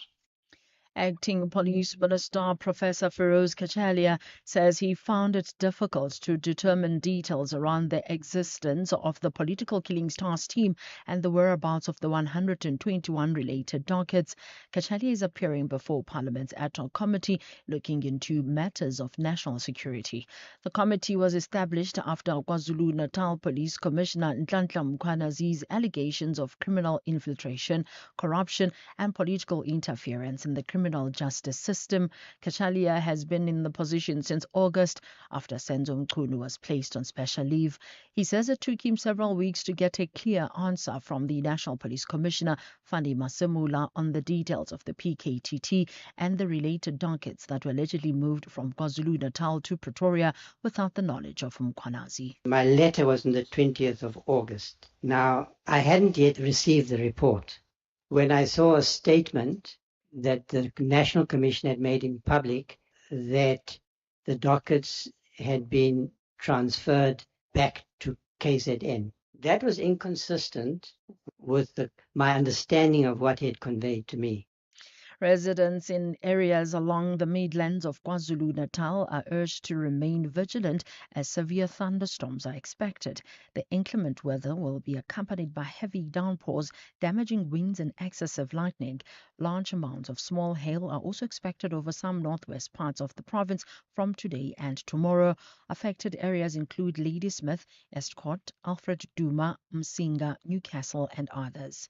Acting Police Minister Professor Feroz Kachalia says he found it difficult to determine details around the existence of the political killings task team and the whereabouts of the 121 related dockets. Kachalia is appearing before Parliament's ad hoc committee looking into matters of national security. The committee was established after KwaZulu-Natal Police Commissioner Nhlanhla Mkhwanazi's allegations of criminal infiltration, corruption and political interference in the criminal justice system. Kachalia has been in the position since August after Senzo Mchunu was placed on special leave. He says it took him several weeks to get a clear answer from the National Police Commissioner Fani Masemula on the details of the PKTT and the related dockets that were allegedly moved from KwaZulu-Natal to Pretoria without the knowledge of Mkhwanazi. My letter was on the 20th of August. Now, I hadn't yet received the report. When I saw a statement that the National Commission had made in public that the dockets had been transferred back to KZN. That was inconsistent with my understanding of what he had conveyed to me. Residents in areas along the Midlands of KwaZulu-Natal are urged to remain vigilant as severe thunderstorms are expected. The inclement weather will be accompanied by heavy downpours, damaging winds and excessive lightning. Large amounts of small hail are also expected over some northwest parts of the province from today and tomorrow. Affected areas include Ladysmith, Estcourt, Alfred Duma, Msinga, Newcastle and others.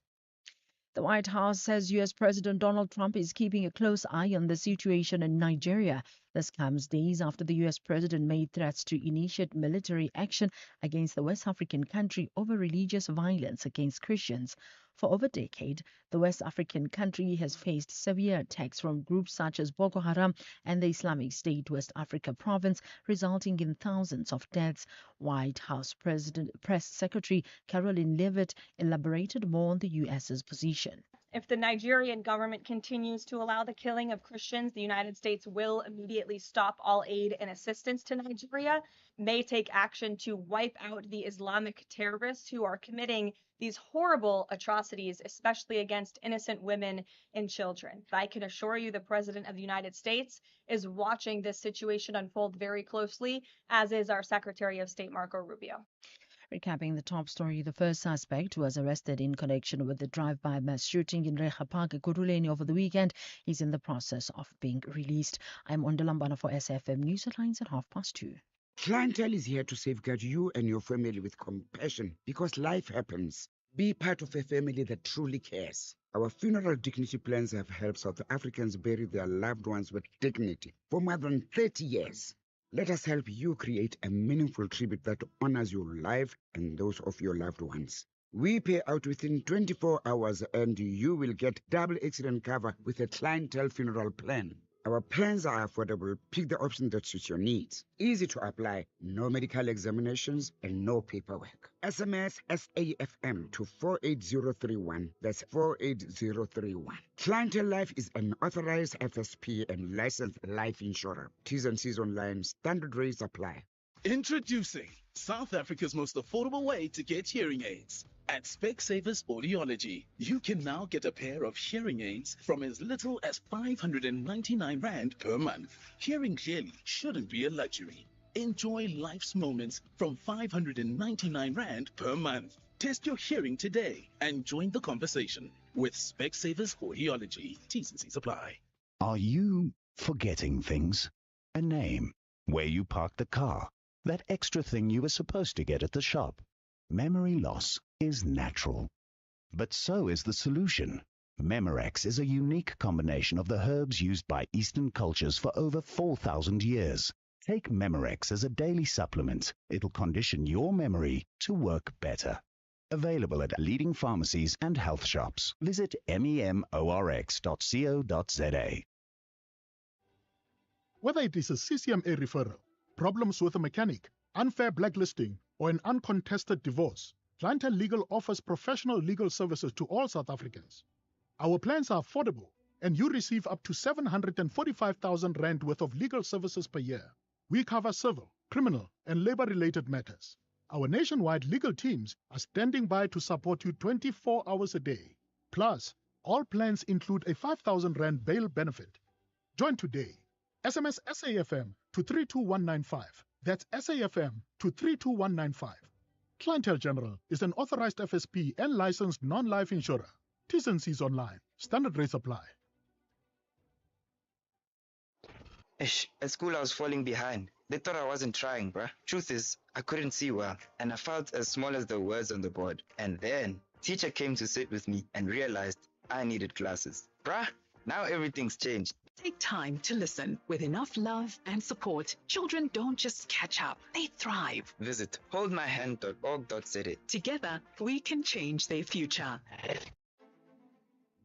The White House says U.S. President Donald Trump is keeping a close eye on the situation in Nigeria. The This comes days after the U.S. president made threats to initiate military action against the West African country over religious violence against Christians. For over a decade, the West African country has faced severe attacks from groups such as Boko Haram and the Islamic State West Africa province, resulting in thousands of deaths. White House Press Secretary Caroline Leavitt elaborated more on the U.S.'s position. If the Nigerian government continues to allow the killing of Christians, the United States will immediately stop all aid and assistance to Nigeria, may take action to wipe out the Islamic terrorists who are committing these horrible atrocities, especially against innocent women and children. I can assure you the President of the United States is watching this situation unfold very closely, as is our Secretary of State, Marco Rubio. Recapping the top story, the first suspect who was arrested in connection with the drive-by mass shooting in Reha Park, Ekurhuleni over the weekend is in the process of being released. I'm Ondalambana for SFM News Headlines at 2:30. Clientele is here to safeguard you and your family with compassion because life happens. Be part of a family that truly cares. Our funeral dignity plans have helped South Africans bury their loved ones with dignity for more than 30 years. Let us help you create a meaningful tribute that honors your life and those of your loved ones. We pay out within 24 hours and you will get double accident cover with a clientele funeral plan. Our plans are affordable. Pick the option that suits your needs. Easy to apply, no medical examinations and no paperwork. SMS SAFM to 48031. That's 48031. Clientele Life is an authorized FSP and licensed life insurer. T's and C's online. Standard rates apply. Introducing South Africa's most affordable way to get hearing aids. At Specsavers Audiology, you can now get a pair of hearing aids from as little as 599 Rand per month. Hearing clearly shouldn't be a luxury. Enjoy life's moments from 599 Rand per month. Test your hearing today and join the conversation with Specsavers Audiology. T's and C's apply. Are you forgetting things? A name, where you parked the car, that extra thing you were supposed to get at the shop. Memory loss is natural, but so is the solution. Memorex is a unique combination of the herbs used by Eastern cultures for over 4,000 years. Take Memorex as a daily supplement. It'll condition your memory to work better. Available at leading pharmacies and health shops. Visit memorx.co.za. Whether it is a CCMA referral, problems with a mechanic, unfair blacklisting, or an uncontested divorce, Clientele Legal offers professional legal services to all South Africans. Our plans are affordable, and you receive up to 745,000 Rand worth of legal services per year. We cover civil, criminal, and labor-related matters. Our nationwide legal teams are standing by to support you 24 hours a day. Plus, all plans include a 5,000 Rand bail benefit. Join today. SMS SAFM to 32195. That's SAFM to 32195. Clientele General is an authorized FSP and licensed non-life insurer. T's and C's online. Standard rates apply. At school I was falling behind. They thought I wasn't trying, bruh. Truth is, I couldn't see well, and I felt as small as the words on the board. And then, teacher came to sit with me and realized I needed glasses. Bruh, now everything's changed. Take time to listen. With enough love and support, children don't just catch up, they thrive. Visit holdmyhand.org.za. Together, we can change their future.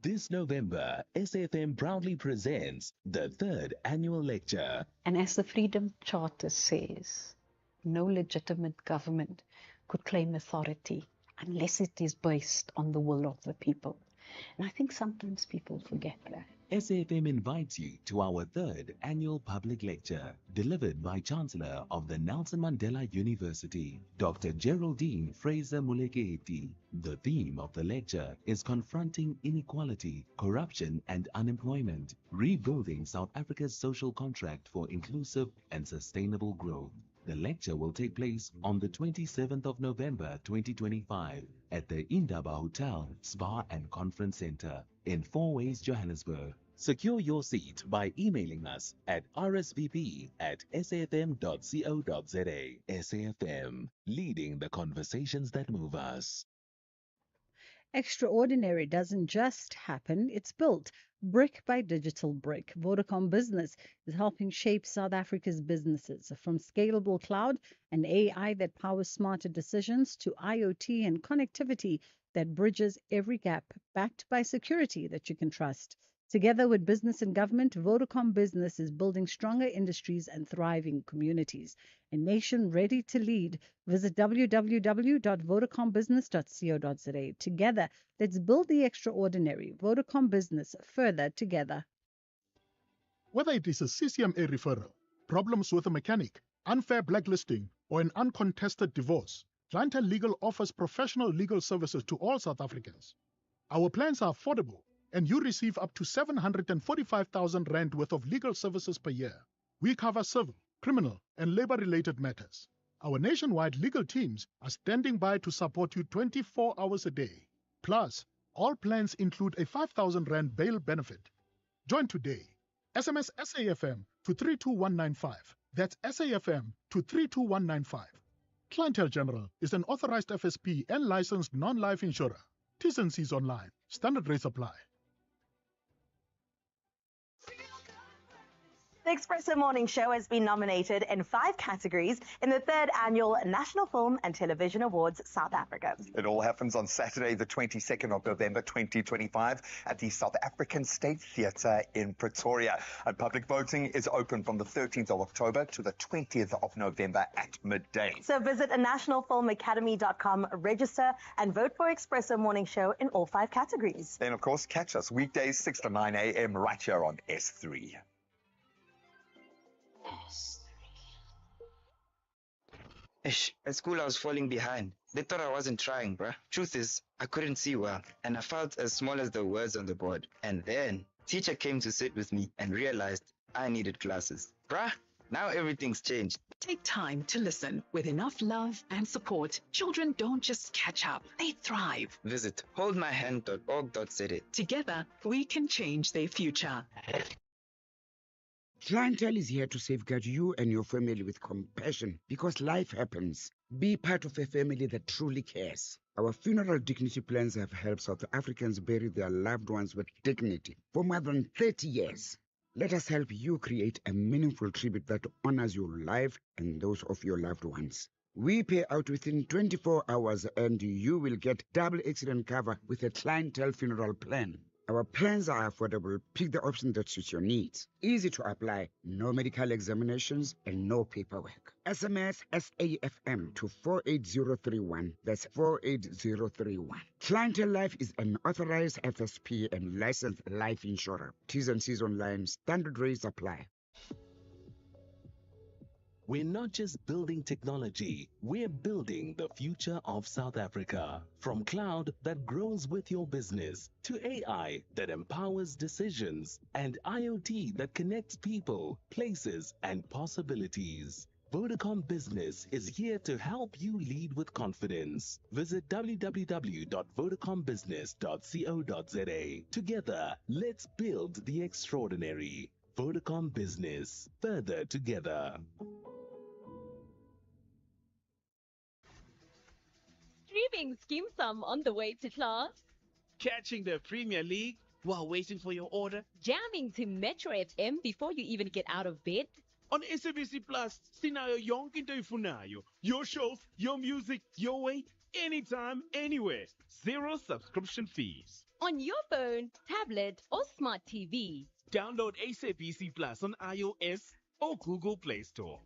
This November, SFM proudly presents the 3rd annual lecture. And as the Freedom Charter says, no legitimate government could claim authority unless it is based on the will of the people. And I think sometimes people forget that. SFM invites you to our 3rd annual public lecture, delivered by Chancellor of the Nelson Mandela University, Dr. Geraldine Fraser-Moleketi. The theme of the lecture is Confronting Inequality, Corruption and Unemployment, Rebuilding South Africa's Social Contract for Inclusive and Sustainable Growth. The lecture will take place on the 27th of November 2025 at the Indaba Hotel, Spa and Conference Center in Four Ways, Johannesburg. Secure your seat by emailing us at rsvp@safm.co.za. SAFM, leading the conversations that move us. Extraordinary doesn't just happen, it's built brick by digital brick. Vodacom Business is helping shape South Africa's businesses from scalable cloud and AI that powers smarter decisions to IoT and connectivity that bridges every gap, backed by security that you can trust. Together with business and government, Vodacom Business is building stronger industries and thriving communities. A nation ready to lead. Visit www.vodacombusiness.co.za. Together, let's build the extraordinary. Vodacom Business, further together. Whether it is a CCMA referral, problems with a mechanic, unfair blacklisting, or an uncontested divorce, Clientele Legal offers professional legal services to all South Africans. Our plans are affordable, and you receive up to 745,000 Rand worth of legal services per year. We cover civil, criminal, and labor-related matters. Our nationwide legal teams are standing by to support you 24 hours a day. Plus, all plans include a 5,000 Rand bail benefit. Join today. SMS SAFM to 32195. That's SAFM to 32195. Clientele General is an authorized FSP and licensed non-life insurer. T's and C's online. Standard rates apply. The Expresso Morning Show has been nominated in 5 categories in the 3rd Annual National Film and Television Awards South Africa. It all happens on Saturday, the 22nd of November, 2025, at the South African State Theatre in Pretoria. And public voting is open from the 13th of October to the 20th of November at midday. So visit nationalfilmacademy.com, register, and vote for Expresso Morning Show in all 5 categories. Then, of course, catch us weekdays 6 to 9 a.m. right here on S3. Ish, at school I was falling behind. They thought I wasn't trying, bruh. Truth is, I couldn't see well, and I felt as small as the words on the board. And then, teacher came to sit with me and realized I needed glasses. Bruh, now everything's changed. Take time to listen. With enough love and support, children don't just catch up, they thrive. Visit holdmyhand.org.za. Together, we can change their future. Clientele is here to safeguard you and your family with compassion because life happens. Be part of a family that truly cares. Our funeral dignity plans have helped South Africans bury their loved ones with dignity for more than 30 years. Let us help you create a meaningful tribute that honors your life and those of your loved ones. We pay out within 24 hours and you will get double accident cover with a Clientele funeral plan. Our plans are affordable. Pick the option that suits your needs. Easy to apply, no medical examinations, and no paperwork. SMS SAFM to 48031. That's 48031. Clientele Life is an authorized FSP and licensed life insurer. T's and C's online. Standard rates apply. We're not just building technology, we're building the future of South Africa. From cloud that grows with your business, to AI that empowers decisions, and IoT that connects people, places, and possibilities. Vodacom Business is here to help you lead with confidence. Visit www.vodacombusiness.co.za. Together, let's build the extraordinary. Vodacom Business, further together. Streaming Scheme Sum on the way to class. Catching the Premier League while waiting for your order. Jamming to Metro FM before you even get out of bed. On SABC Plus, sinayo yonke into ifunayo. Your shows, your music, your way, anytime, anywhere. 0 subscription fees. On your phone, tablet, or smart TV. Download SABC Plus on iOS or Google Play Store.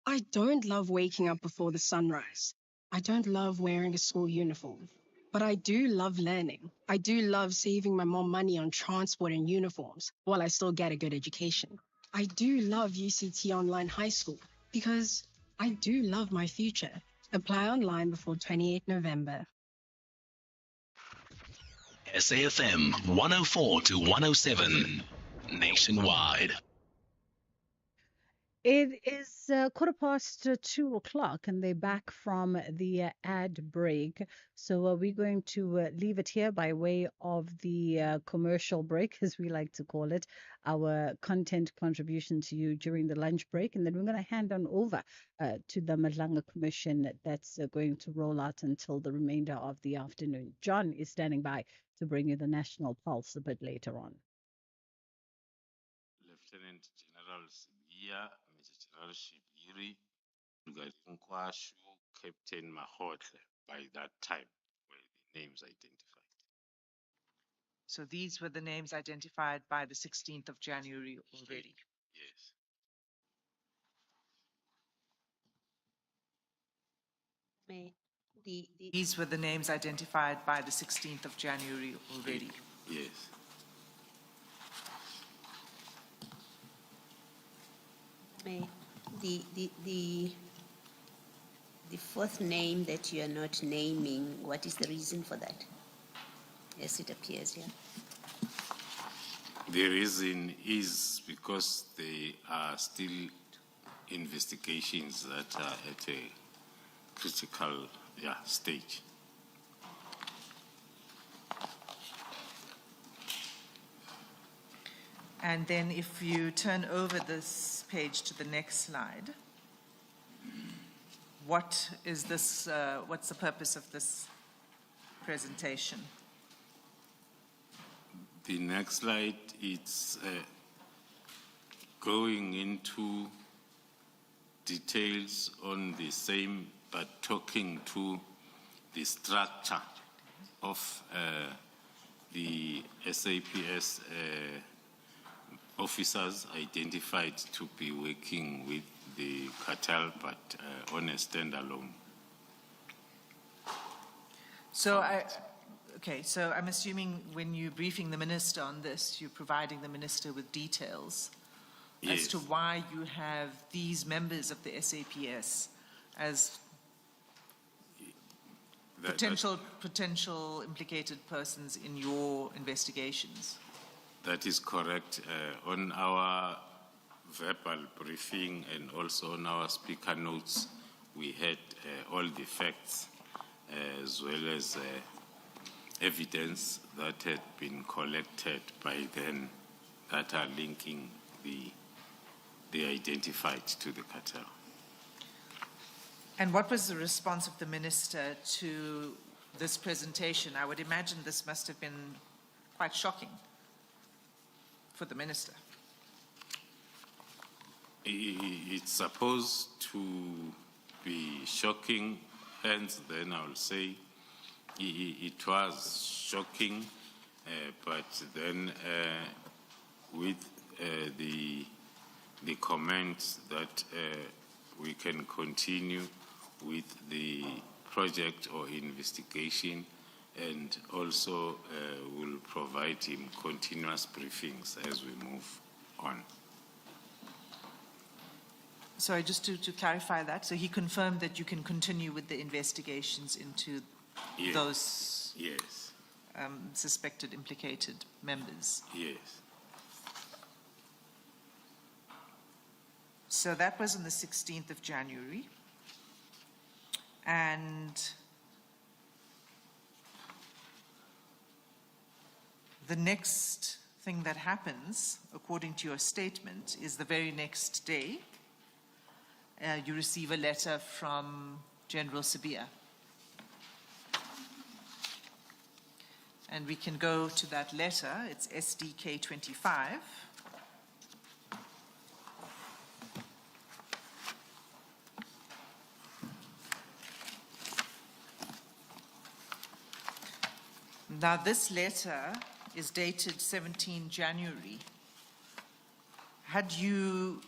I don't love waking up before the sunrise. I don't love wearing a school uniform. But I do love learning. I do love saving my mom money on transport and uniforms while I still get a good education. I do love UCT Online High School because I do love my future. Apply online before 28 November. SAFM 104 to 107 nationwide. It is 2:15, and they're back from the ad break. So we're going to leave it here by way of the commercial break, as we like to call it, our content contribution to you during the lunch break. And then we're going to hand on over to the Madlanga Commission that's going to roll out until the remainder of the afternoon. John is standing by to bring you the National Pulse a bit later on. Lieutenant General Sibiya, Major General Shibiri, Nkwashu, Captain Mahotle, by that time were the names identified. So these were the names identified by the 16th of January already. Yes. These were the names identified by the 16th of January already. Yes. The fourth name that you are not naming, what is the reason for that? As it appears here. The reason is because there are still investigations that are at a critical stage. And then if you turn over this page to the next slide, what is this, what's the purpose of this presentation? The next slide, it's going into details on the same, but talking to the structure of the SAPS officers identified to be working with the cartel, but on a standalone. So so I'm assuming when you're briefing the minister on this, you're providing the minister with details as to why you have these members of the SAPS as potential implicated persons in your investigations. That is correct. On our verbal briefing and also on our speaker notes, we had all the facts as well as evidence that had been collected by then that are linking the identified to the cartel. And what was the response of the minister to this presentation? I would imagine this must have been quite shocking for the minister. It's supposed to be shocking, hence then I'll say it was shocking, but then with the comments that we can continue with the project or investigation, and also will provide him continuous briefings as we move on. Sorry, just to clarify that, so he confirmed that you can continue with the investigations into those suspected implicated members? Yes. So that was on the 16th of January. And the next thing that happens, according to your statement, is the very next day, you receive a letter from General Sibiya. And we can go to that letter. It's SDK 25. Now, this letter is dated 17 January. Had you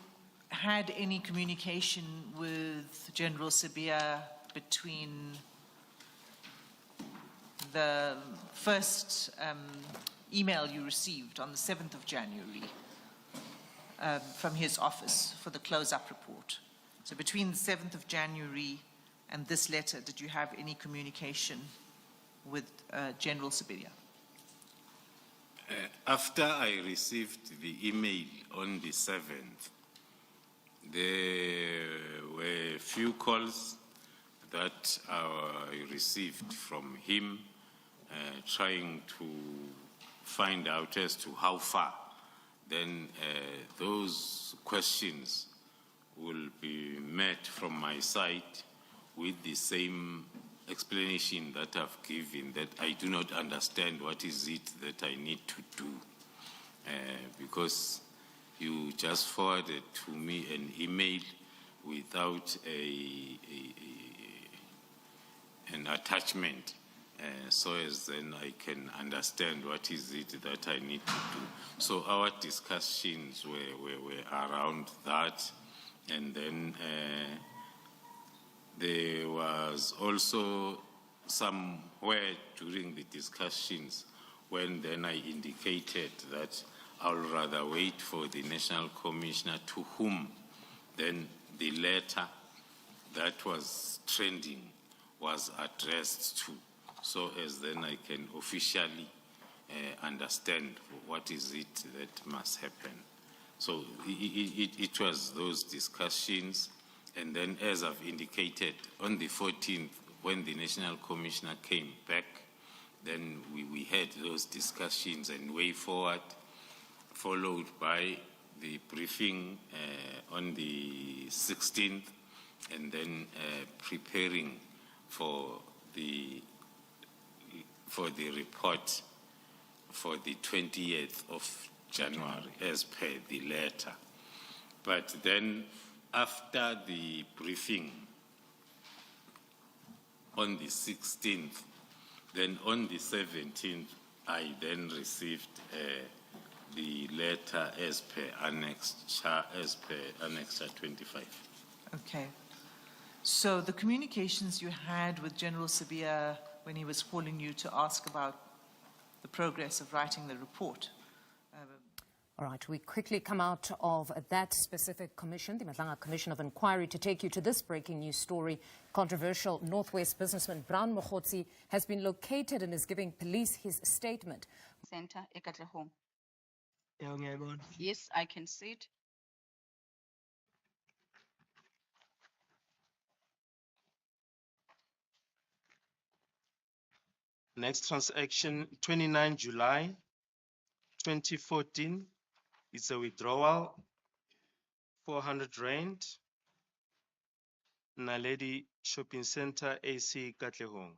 had any communication with General Sibiya between the first email you received on the 7th of January from his office for the close-up report? So between the 7th of January and this letter, did you have any communication with General Sibiya? After I received the email on the 7th, There were few calls that I received from him trying to find out as to how far. Then those questions will be met from my side with the same explanation that I've given, that I do not understand what is it that I need to do. Because you just forwarded to me an email without an attachment, so as then I can understand what is it that I need to do. So our discussions were around that, and then there was also somewhere during the discussions when then I indicated that I'll rather wait for the National Commissioner, to whom then the letter that was trending was addressed to, so as then I can officially understand what is it that must happen. So it was those discussions, and then as I've indicated, on the 14th, when the National Commissioner came back, then we had those discussions and way forward, followed by the briefing on the 16th, and then preparing for the report for the 20th of January, as per the letter. But then after the briefing on the 16th, then on the 17th, I then received the letter as per Annexure 25. Okay. So the communications you had with General Sabia when he was calling you to ask about the progress of writing the report. All right, we quickly come out of that specific commission, the Madlanga Commission of Inquiry, to take you to this breaking news story. Controversial Northwest businessman Brown Mokhotsi has been located and is giving police his statement. Center, Ekatlehong. Yes, I can see it. Next transaction, 29 July 2014. It's a withdrawal, 400 Rand, Naledi Shopping Center, AC Katlehong.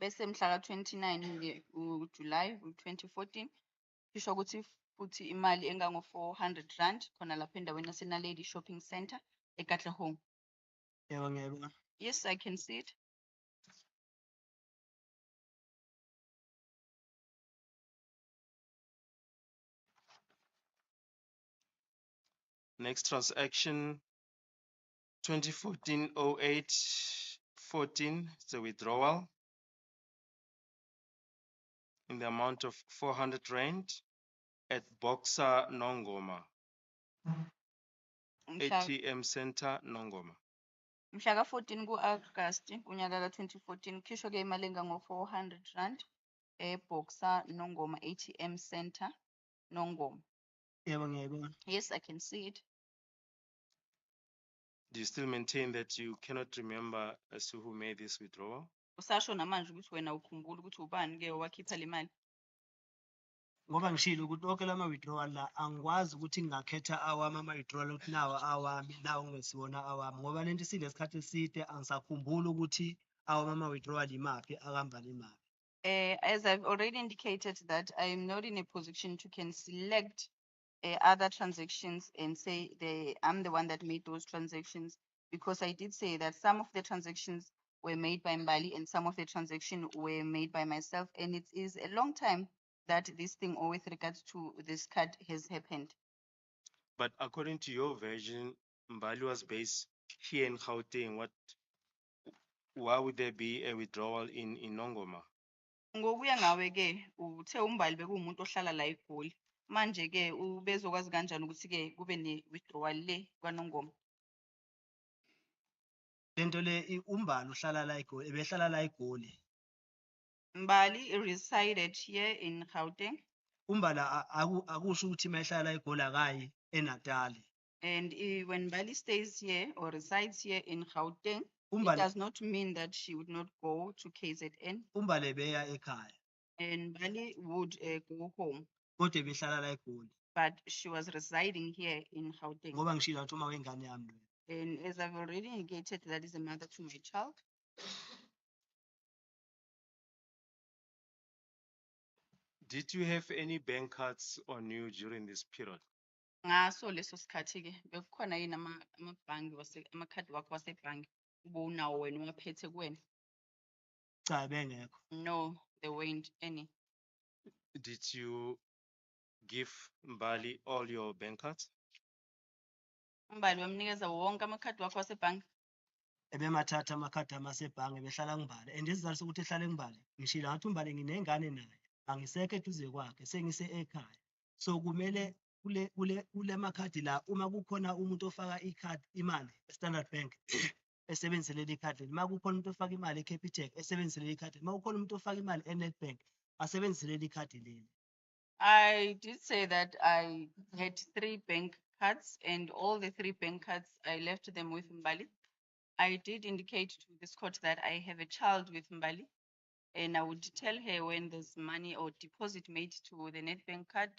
Bese mhla 29 July 2014 isho ukuthi futhi imali engango 400 rand khona lapha endaweni yaseNaledi Shopping Center eKatlehong. Yes, I can see it. Next transaction, 2014-08-14, it's a withdrawal in the amount of 400 Rand at Boxer Nongoma, ATM Center Nongoma. Mhla 14 ku-August kunyaka ka 2014 khishwa ke imali engango 400 rand eBoxer Nongoma ATM Center Nongoma. Yes, I can see it. Do you still maintain that you cannot remember as to who made this withdrawal? Usasho namanje ukuthi wena ukhumbula ukuthi ubani ke owakhipha le mali? Ngoba ngishilo ukuthi onke lama withdrawal la angikwazi ukuthi ngingakhetha awami ama withdrawal ukuthi nawa awami nawo ngesiwona awami ngoba lento silesikhathi eside angisakhumbula ukuthi awami ama withdrawal imaphi akamba lemali. As I've already indicated that I am not in a position to can select other transactions and say I'm the one that made those transactions, because I did say that some of the transactions were made by Mbali and some of the transactions were made by myself, and it is a long time that this thing, or with regards to this card, has happened. But according to your version, Mbali was based here in Gauteng. Why would there be a withdrawal in Nongoma? Ngokuya ngawe ke uthe uMbali bekuwumuntu ohlala la eGoli, manje ke ubezokwazi kanjani ukuthi ke kube ne withdrawal le kwaNongoma? Lento le uMbali uhlala la eGoli ebehlala la eGoli. Mbali resided here in Gauteng. Umbala akusho ukuthi mayehlala la eGoli akayi eNatali. And when Bali stays here or resides here in Gauteng, it Umbali- does not mean that she would not go to KZN. umbali beya ekhaya And Bali would go home, kodwa ebehlala la eGoli but she was residing here in Gauteng. ngoba ngishilo ukuthi uma wengane yami lo. And as I've already indicated, that is a mother to my child. Did you have any bank cards on you during this period? Ngaso leso sikhathi ke bekukhona yini amabhangi amakhadi wakho wasebhangi ubunawo wena uwaphethe kuwena? Cha bengekho. No, there weren't any. Did you give Mbali all your bank cards? Umbali wamnikeza wonke amakhadi wakho wasebhangi? Ebemathatha amakhadi amasebhange behlala ngibale and isizathu sokuthi ehlale ngibale ngishilo ngathi umbali nginengane naye angisekho eduze kwakhe sengise ekhaya so kumele kule makhadi la uma kukhona umuntu ofaka imali eStandard Bank esebenzise leli khadi uma kukhona umuntu ofaka imali eCapitec esebenzise leli khadi uma kukhona umuntu ofaka imali eNedbank asebenzise leli khadi leli. I did say that I had 3 bank cards and all the 3 bank cards, I left them with Mbali. I did indicate to this court that I have a child with Mbali and I would tell her when there's money or deposit made to the Nedbank card,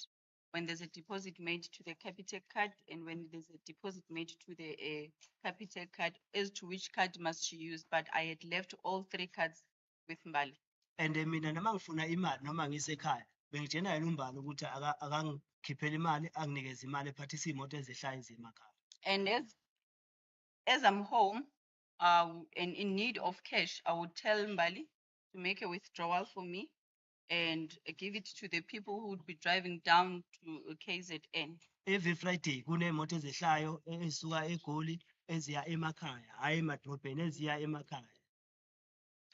when there's a deposit made to the Capitec card, and when there's a deposit made to the Capitec card, as to which card must she use. But I had left all 3 cards with Mbali. And mina noma ngifuna imali noma ngisekhaya bengitshena yena umbali ukuthi akangikhiphele imali anginikeze imali ephathisa imoto ezihlaya ezemakhaya. And as I'm home and in need of cash, I would tell Mbali to make a withdrawal for me and give it to the people who would be driving down to KZN. Every Friday kunemoto ezihlayo ezisuka eGoli eziya emakhaya hayi emadrobheni eziya emakhaya.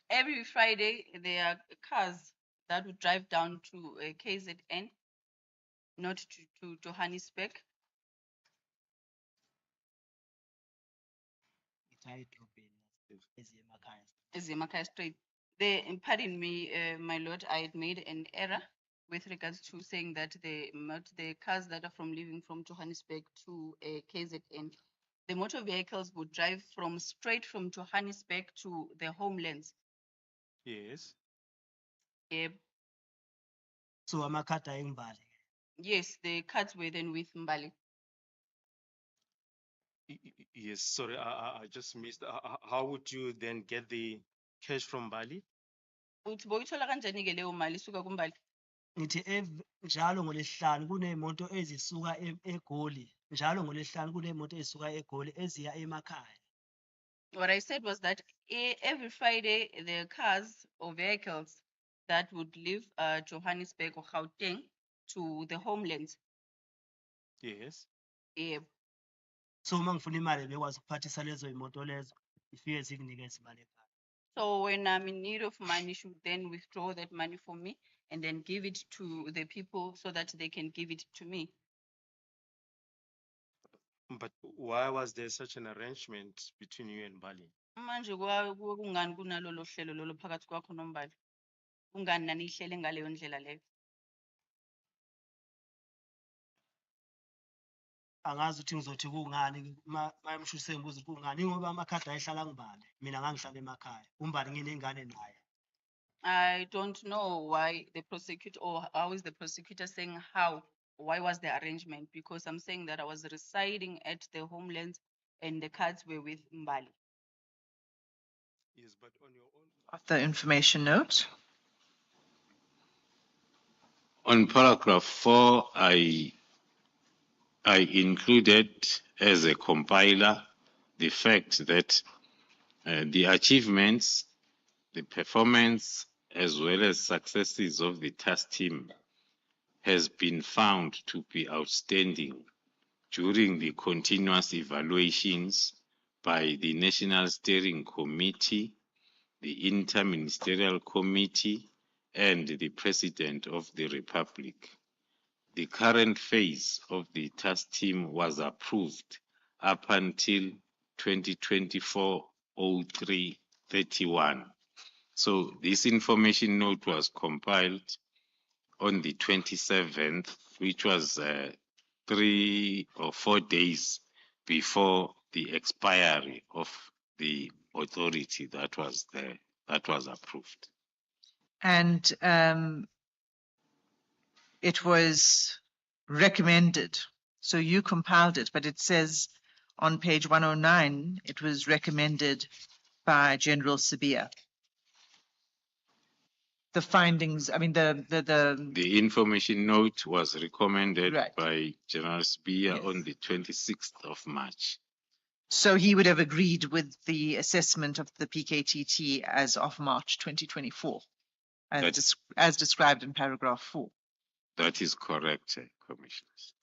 Every Friday, there are cars that would drive down to KZN, not to Johannesburg. Eziemakhaya straight. Pardon me, my lord, I had made an error with regards to saying that the cars that are leaving from Johannesburg to KZN, the motor vehicles would drive straight from Johannesburg to the homelands. Yes. Yep. So amakhadi ayimbali. Yes, the cards were then with Mbali. Yes, sorry, I just missed. How would you then get the cash from Bali? Uthi boyithola kanjani ke leyo mali isuka kuMbali? Ngithi njalo ngolesihlanu kunemoto ezisuka eGoli njalo ngolesihlanu kunemoto ezisuka eGoli eziya emakhaya. What I said was that every Friday there are cars or vehicles that would leave Johannesburg or Gauteng to the homelands. Yes. Yep. So uma ngifuna imali bekwazi ukuphathisa lezo imoto lezo ifike zikunikeze imali ekhaya. So when I'm in need of money, she would then withdraw that money for me and then give it to the people so that they can give it to me. But why was there such an arrangement between you and Bali? Manje kungani kunalolo hlelo lolo phakathi kwakho noMbali? Kungani nanihlele ngaleyo ndlela leyo? Angazi ukuthi ngizothi kungani mayemsho sengibuza ukuthi kungani ngoba amakhadi ayehlala ngibale mina ngangihlala emakhaya umbali nginengane naye. I don't know why the prosecutor or how is the prosecutor saying why was the arrangement? Because I'm saying that I was residing at the homelands and the cards were with Mbali. Yes, but on your own. Of the information note. On paragraph 4, I included as a compiler the fact that the achievements, the performance, as well as successes of the task team has been found to be outstanding during the continuous evaluations by the National Steering Committee, the Interministerial Committee, and the President of the Republic. The current phase of the task team was approved up until 2024-03-31. So this information note was compiled on the 27th, which was 3 or 4 days before the expiry of the authority that was there, that was approved. And it was recommended. So you compiled it, but it says on page 109, it was recommended by General Sabia. The findings, I mean, The information note was recommended Right. by General Sabia on the 26th of March. So he would have agreed with the assessment of the PKTT as of March 2024, as described in paragraph 4. That is correct, Commissioners.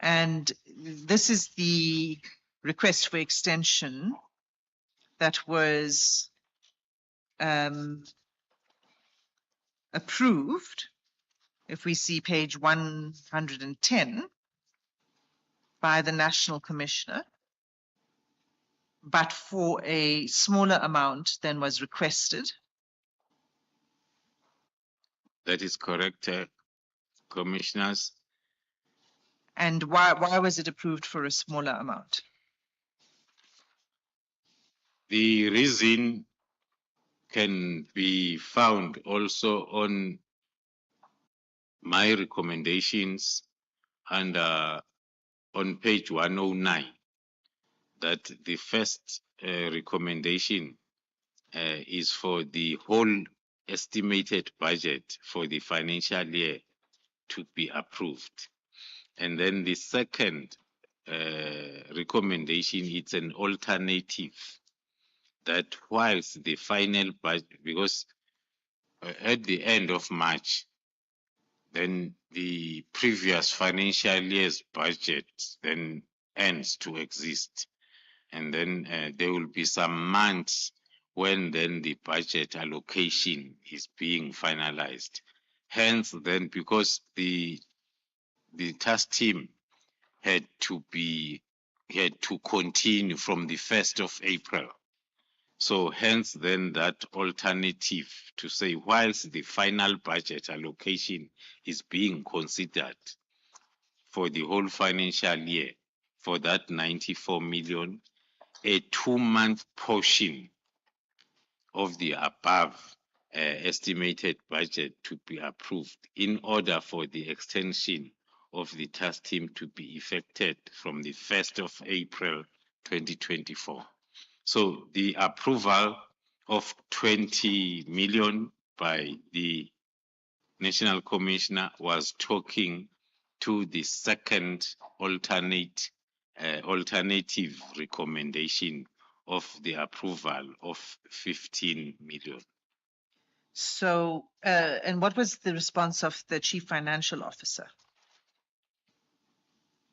And this is the request for extension that was approved, if we see page 110, by the National Commissioner, but for a smaller amount than was requested. That is correct, Commissioners. And why was it approved for a smaller amount? The reason can be found also on my recommendations and on page 109, that the first recommendation is for the whole estimated budget for the financial year to be approved. And then the second recommendation, it's an alternative, that whilst the final budget, because at the end of March, then the previous financial year's budget then ends to exist. And then there will be some months when then the budget allocation is being finalized. Hence then, because the task team had to continue from the 1st of April. So hence then that alternative to say, whilst the final budget allocation is being considered for the whole financial year, for that 94 million, a 2-month portion of the above estimated budget to be approved in order for the extension of the task team to be effected from the 1st of April 2024. So the approval of 20 million by the National Commissioner was talking to the second alternative recommendation of the approval of 15 million. So, and what was the response of the Chief Financial Officer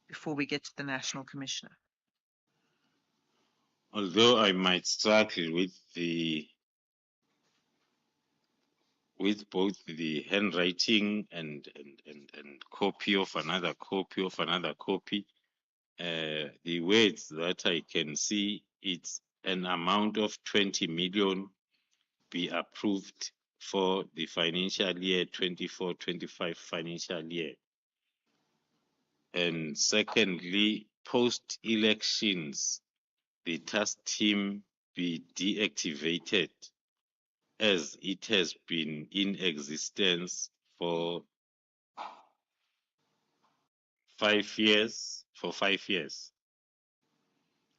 before we get to the National Commissioner? Although I might struggle with both the handwriting and copy of another copy of another copy, the words that I can see, it's an amount of 20 million be approved for the financial year 24-25 financial year. And secondly, post-elections, the task team be deactivated as it has been in existence for 5 years.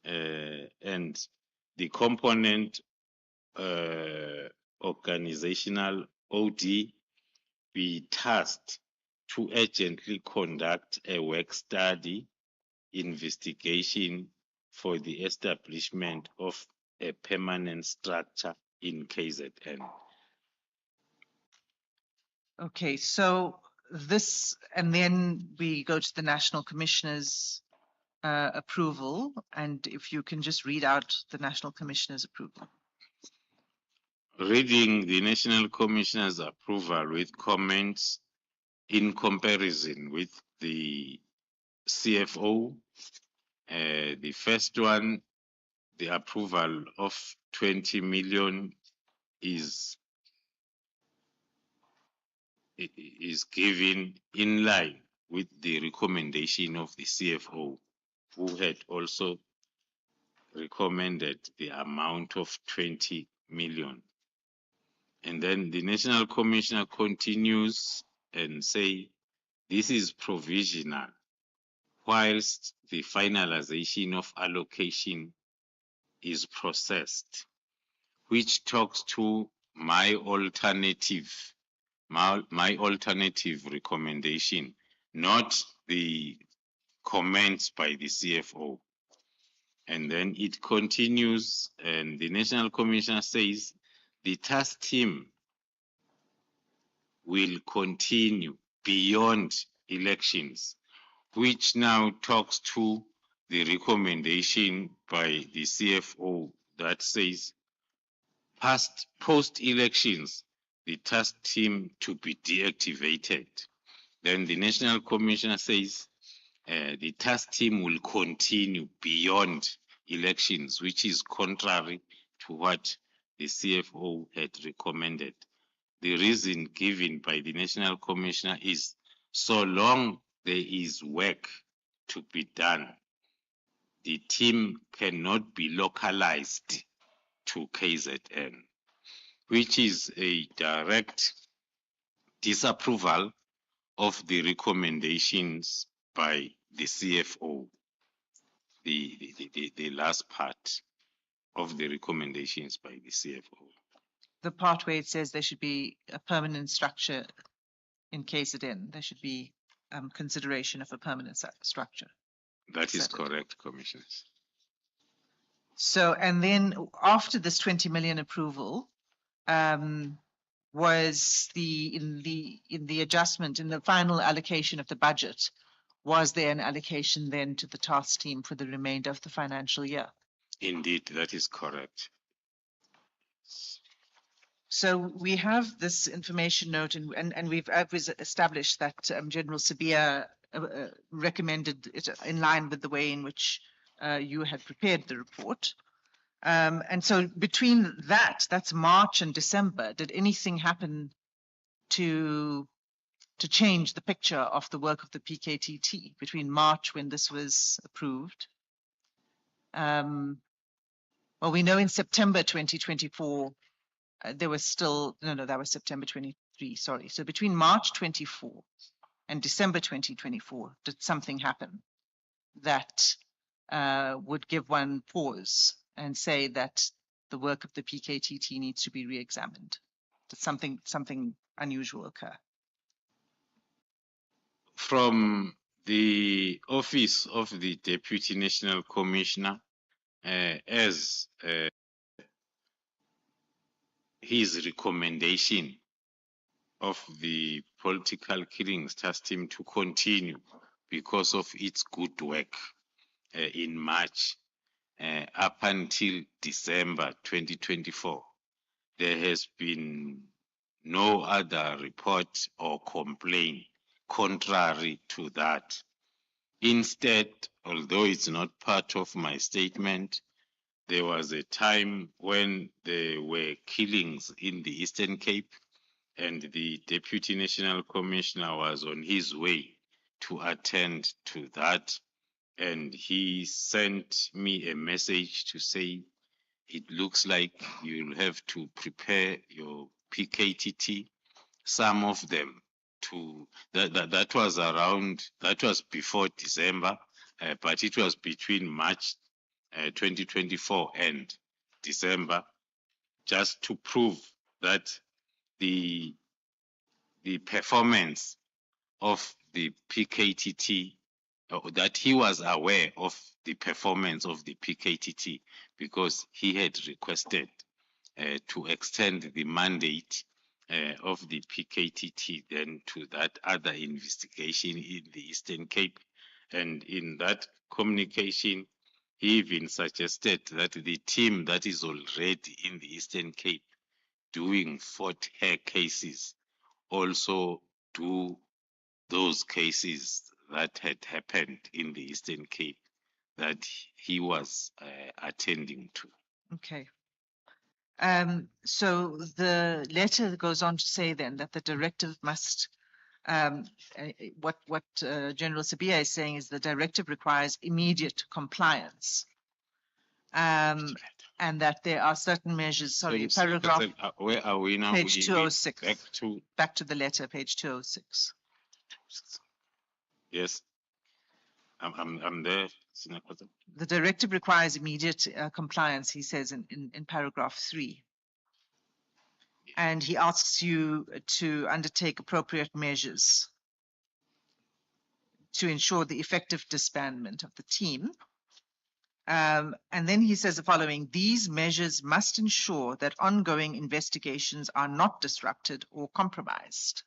And the component organizational OD be tasked to urgently conduct a work study investigation for the establishment of a permanent structure in KZN. Okay, so this, and then we go to the National Commissioner's approval, and if you can just read out the National Commissioner's approval. Reading the National Commissioner's approval with comments in comparison with the CFO, the first one, the approval of 20 million is given in line with the recommendation of the CFO, who had also recommended the amount of 20 million. And then the National Commissioner continues and say, this is provisional, whilst the finalization of allocation is processed, which talks to my alternative recommendation, not the comments by the CFO. And then it continues, and the National Commissioner says the task team will continue beyond elections, which now talks to the recommendation by the CFO that says post-elections, the task team to be deactivated. Then the National Commissioner says the task team will continue beyond elections, which is contrary to what the CFO had recommended. The reason given by the National Commissioner is so long there is work to be done, the team cannot be localized to KZN, which is a direct disapproval of the recommendations by the CFO, the last part of the recommendations by the CFO. The part where it says there should be a permanent structure in KZN, there should be consideration of a permanent structure. That is correct, Commissioners. So, and then after this 20 million approval, was in the adjustment, in the final allocation of the budget, was there an allocation then to the task team for the remainder of the financial year? Indeed, that is correct. So we have this information note, and we've established that General Sabia recommended it in line with the way in which you had prepared the report. And so between that's March and December, did anything happen to change the picture of the work of the PKTT between March, when this was approved? Well, we know in September 2024, there was still, no, that was September 23, sorry. So between March 24 and December 2024, did something happen that would give one pause and say that the work of the PKTT needs to be re-examined? Did something unusual occur? From the Office of the Deputy National Commissioner, as his recommendation of the political killings task team to continue because of its good work in March up until December 2024. There has been no other report or complaint contrary to that. Instead, although it's not part of my statement, there was a time when there were killings in the Eastern Cape, and the Deputy National Commissioner was on his way to attend to that. And he sent me a message to say, it looks like you'll have to prepare your PKTT, some of them that was before December, but it was between March 2024 and December, just to prove that the performance of the PKTT, that he was aware of the performance of the PKTT, because he had requested to extend the mandate of the PKTT then to that other investigation in the Eastern Cape. And in that communication, he even suggested that the team that is already in the Eastern Cape doing Fort Hare cases also do those cases that had happened in the Eastern Cape that he was attending to. Okay. So the letter goes on to say then that the directive must Um, what General Sabia is saying is the directive requires immediate compliance, and that there are certain measures. Sorry, paragraph. Where are we now? Page 206. Back to the letter, page 206. Yes, I'm there. The directive requires immediate compliance, he says in paragraph 3. And he asks you to undertake appropriate measures to ensure the effective disbandment of the team. And then he says the following: these measures must ensure that ongoing investigations are not disrupted or compromised.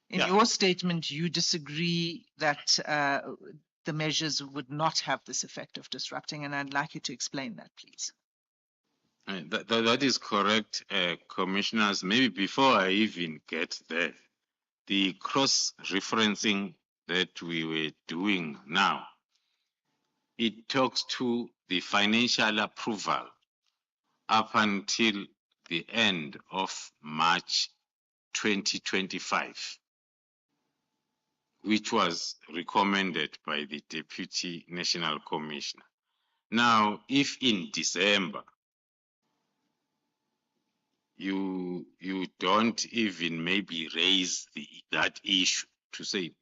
In your statement, you disagree that the measures would not have this effect of disrupting, and I'd like you to explain that, please. That is correct, commissioners. Maybe before I even get there, the cross-referencing that we were doing now, it talks to the financial approval up until the end of March 2025, which was recommended by the Deputy National Commissioner. Now, if in December you don't even maybe raise that issue to say,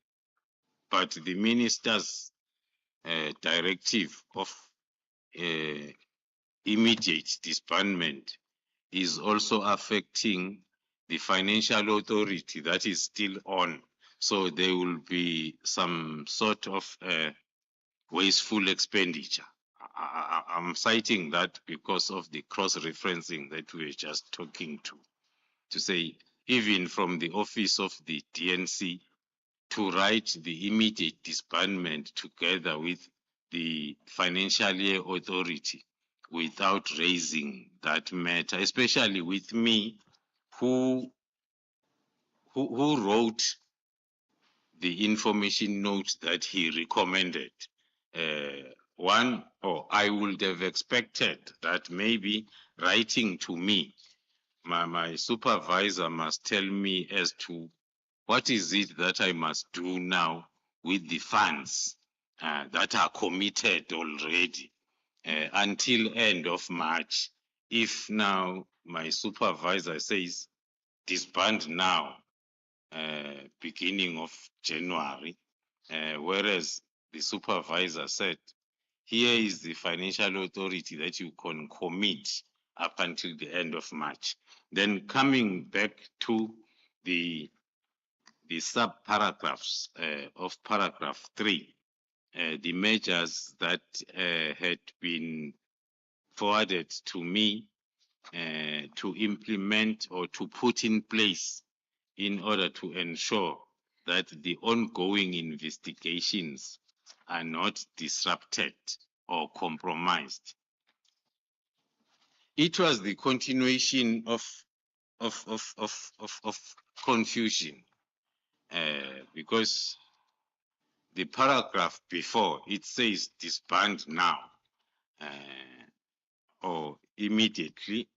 but the minister's directive of immediate disbandment is also affecting the financial authority that is still on. So there will be some sort of wasteful expenditure. I'm citing that because of the cross-referencing that we were just talking to say, even from the office of the DNC, to write the immediate disbandment together with the financial year authority without raising that matter, especially with me, who wrote the information note that he recommended. I would have expected that maybe writing to me, my supervisor must tell me as to what is it that I must do now with the funds that are committed already until end of March. If now my supervisor says disband now, beginning of January, whereas the supervisor said, here is the financial authority that you can commit up until the end of March. Then coming back to the sub-paragraphs of paragraph 3, the measures that had been forwarded to me to implement or to put in place in order to ensure that the ongoing investigations are not disrupted or compromised. It was the continuation of confusion because the paragraph before, it says disband now or immediately,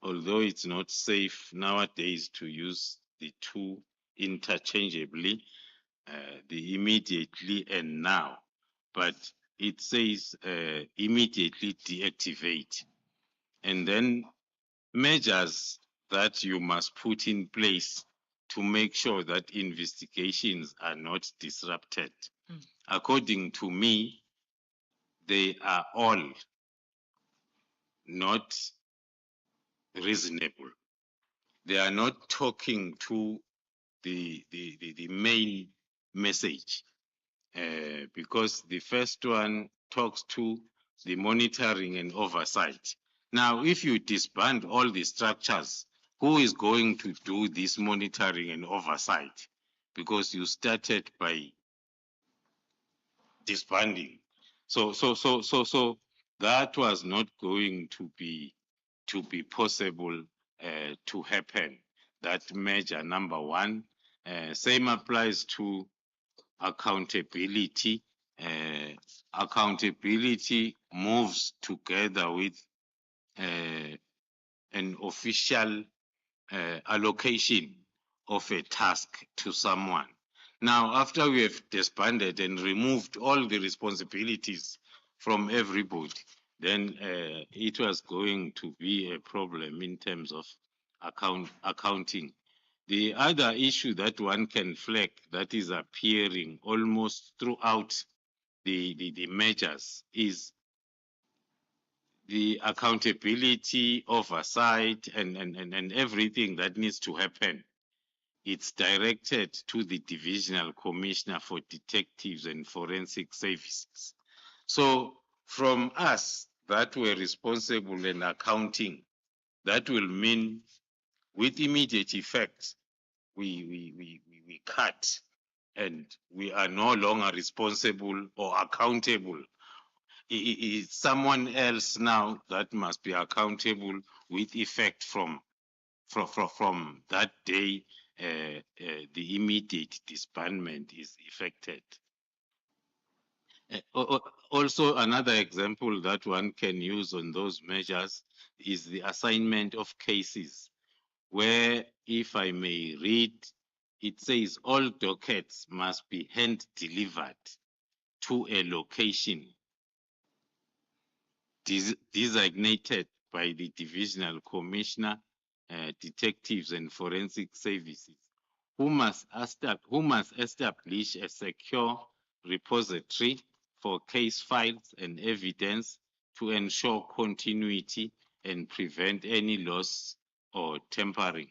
although it's not safe nowadays to use the two interchangeably, the immediately and now, but it says immediately deactivate. And then measures that you must put in place to make sure that investigations are not disrupted. According to me, they are all not reasonable. They are not talking to the main message because the first one talks to the monitoring and oversight. Now, if you disband all the structures, who is going to do this monitoring and oversight? Because you started by disbanding. So that was not going to be possible to happen. That measure number one. Same applies to accountability. Accountability moves together with an official allocation of a task to someone. Now, after we have disbanded and removed all the responsibilities from everybody, then it was going to be a problem in terms of accounting. The other issue that one can flag that is appearing almost throughout the measures is the accountability, oversight, and everything that needs to happen. It's directed to the Divisional Commissioner for Detectives and Forensic Services. So from us that were responsible in accounting, that will mean with immediate effect, we cut and we are no longer responsible or accountable. It's someone else now that must be accountable with effect from that day the immediate disbandment is effected. Also, another example that one can use on those measures is the assignment of cases, where, if I may read, it says all dockets must be hand-delivered to a location designated by the Divisional Commissioner, Detectives and Forensic Services, who must establish a secure repository for case files and evidence to ensure continuity and prevent any loss or tampering.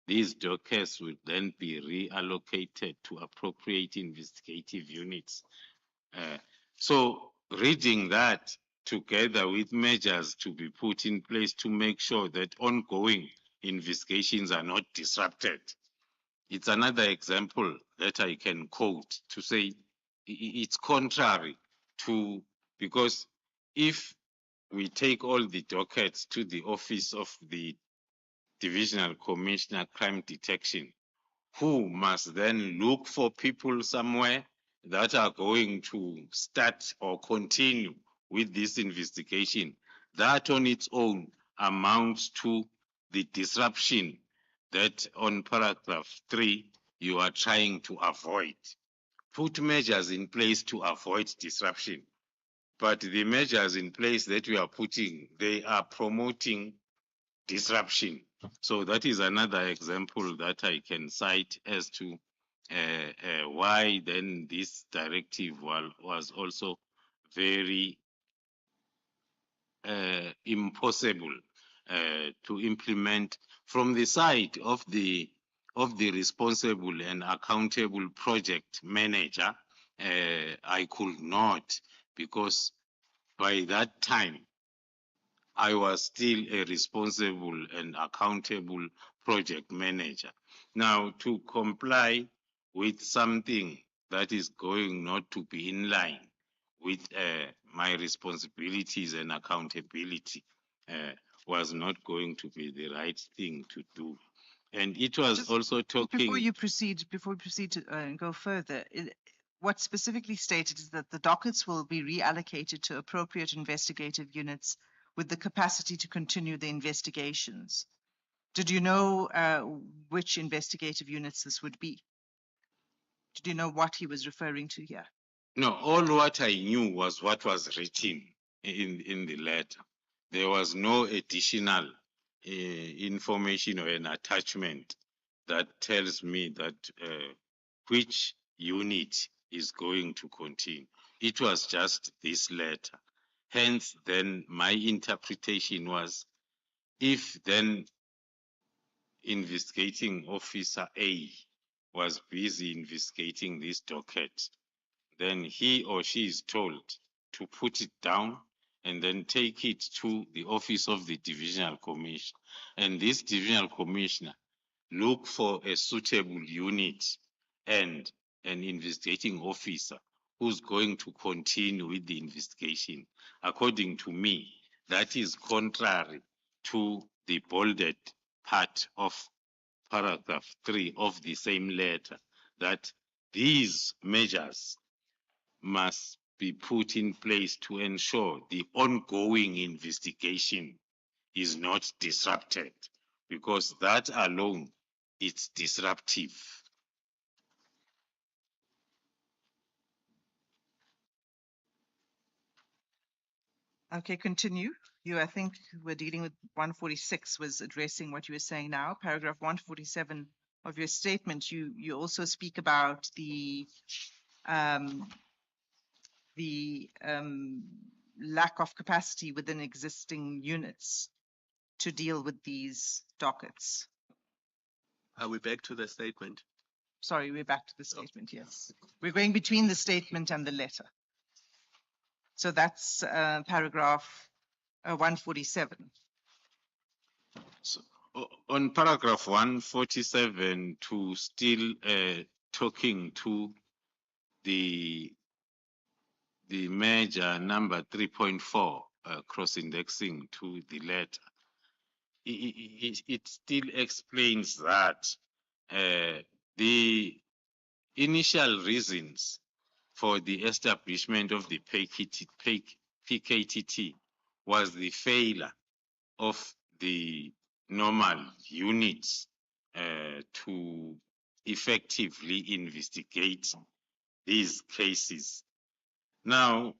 These dockets will then be reallocated to appropriate investigative units. So reading that together with measures to be put in place to make sure that ongoing investigations are not disrupted. It's another example that I can quote to say it's contrary to, because if we take all the dockets to the office of the Divisional Commissioner Crime Detection, who must then look for people somewhere that are going to start or continue with this investigation, that on its own amounts to the disruption that on paragraph 3 you are trying to avoid. Put measures in place to avoid disruption, but the measures in place that we are putting, they are promoting disruption. So that is another example that I can cite as to why then this directive was also very impossible to implement from the side of the responsible and accountable project manager. I could not, because by that time I was still a responsible and accountable project manager. Now, to comply with something that is going not to be in line with my responsibilities and accountability was not going to be the right thing to do. And it was Just also talking... Before we proceed to go further, what specifically stated is that the dockets will be reallocated to appropriate investigative units with the capacity to continue the investigations. Did you know which investigative units this would be? Did you know what he was referring to here? No, all what I knew was what was written in the letter. There was no additional information or an attachment that tells me that which unit is going to continue. It was just this letter. Hence, then my interpretation was, if then investigating officer A was busy investigating this docket, then he or she is told to put it down and then take it to the office of the divisional commissioner. And this divisional commissioner look for a suitable unit and an investigating officer who's going to continue with the investigation. According to me, that is contrary to the bolded part of paragraph 3 of the same letter, that these measures must be put in place to ensure the ongoing investigation is not disrupted, because that alone it's disruptive. Okay, continue. I think we're dealing with 146 was addressing what you were saying now. Paragraph 147 of your statement, you also speak about the lack of capacity within existing units to deal with these dockets. Are we back to the statement? Sorry, we're back to the statement, yes. We're going between the statement and the letter. So that's paragraph 147. So, on paragraph 147, to still talking to the measure number 3.4, cross-indexing to the letter, it still explains that the initial reasons for the establishment of the PKTT was the failure of the normal units to effectively investigate these cases. Now,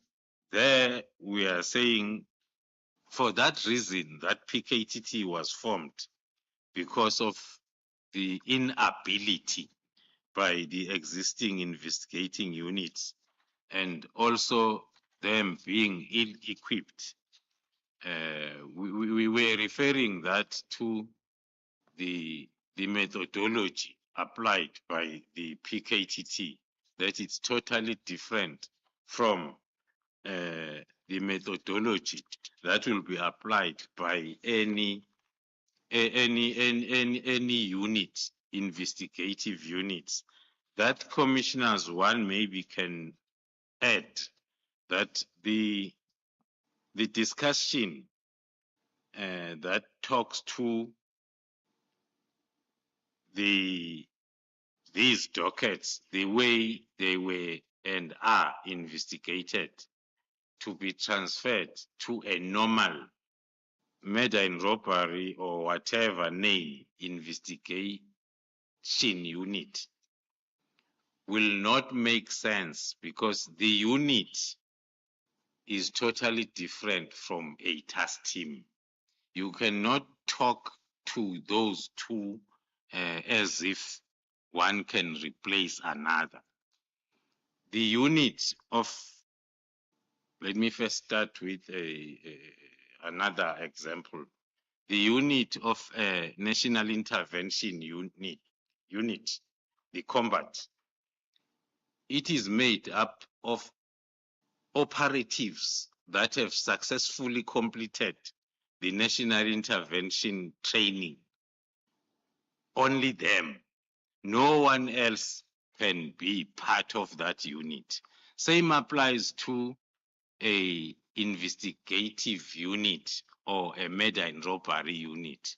there we are saying for that reason that PKTT was formed, because of the inability by the existing investigating units and also them being ill-equipped. We were referring that to the methodology applied by the PKTT, that it's totally different from the methodology that will be applied by any unit, investigative units. That commissioners one maybe can add that the discussion that talks to these dockets, the way they were and are investigated, to be transferred to a normal murder and robbery or whatever name investigation unit will not make sense, because the unit is totally different from a task team. You cannot talk to those two as if one can replace another. The unit of, let me first start with another example. The unit of National Intervention Unit, the combat, it is made up of operatives that have successfully completed the national intervention training. Only them. No one else can be part of that unit. Same applies to a investigative unit or a murder and robbery unit.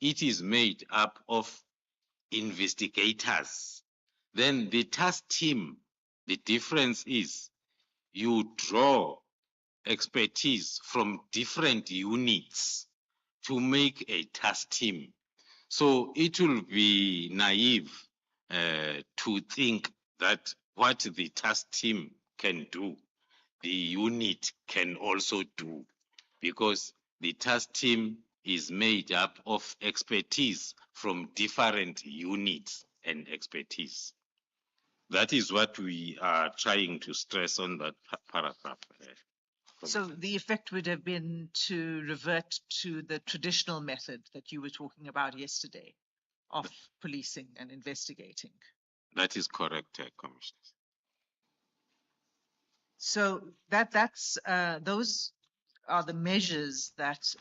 It is made up of investigators. Then the task team, the difference is you draw expertise from different units to make a task team. So it will be naive to think that what the task team can do, the unit can also do, because the task team is made up of expertise from different units and expertise. That is what we are trying to stress on that paragraph. So the effect would have been to revert to the traditional method that you were talking about yesterday of policing and investigating. That is correct, Commissioner. So those are the measures that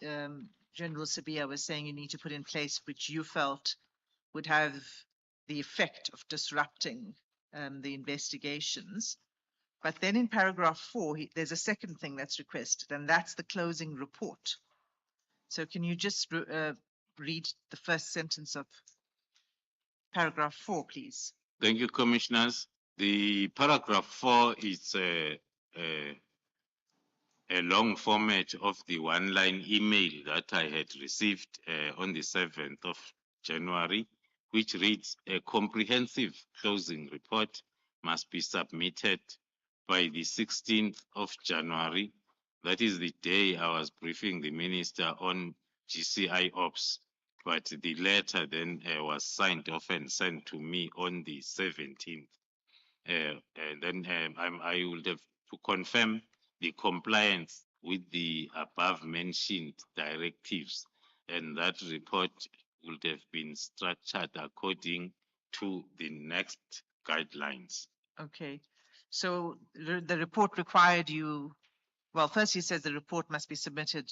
General Sabia was saying you need to put in place, which you felt would have the effect of disrupting the investigations. But then in paragraph 4, there's a second thing that's requested, and that's the closing report. So can you just read the first sentence of paragraph 4, please? Thank you, Commissioners. The paragraph 4 is a long format of the one-line email that I had received on the 7th of January, which reads, a comprehensive closing report must be submitted by the 16th of January. That is the day I was briefing the minister on GCI Ops, but the letter then was signed off and sent to me on the 17th. And then I would have to confirm the compliance with the above mentioned directives, and that report would have been structured according to the next guidelines. Okay. So the report required you, well, first he says the report must be submitted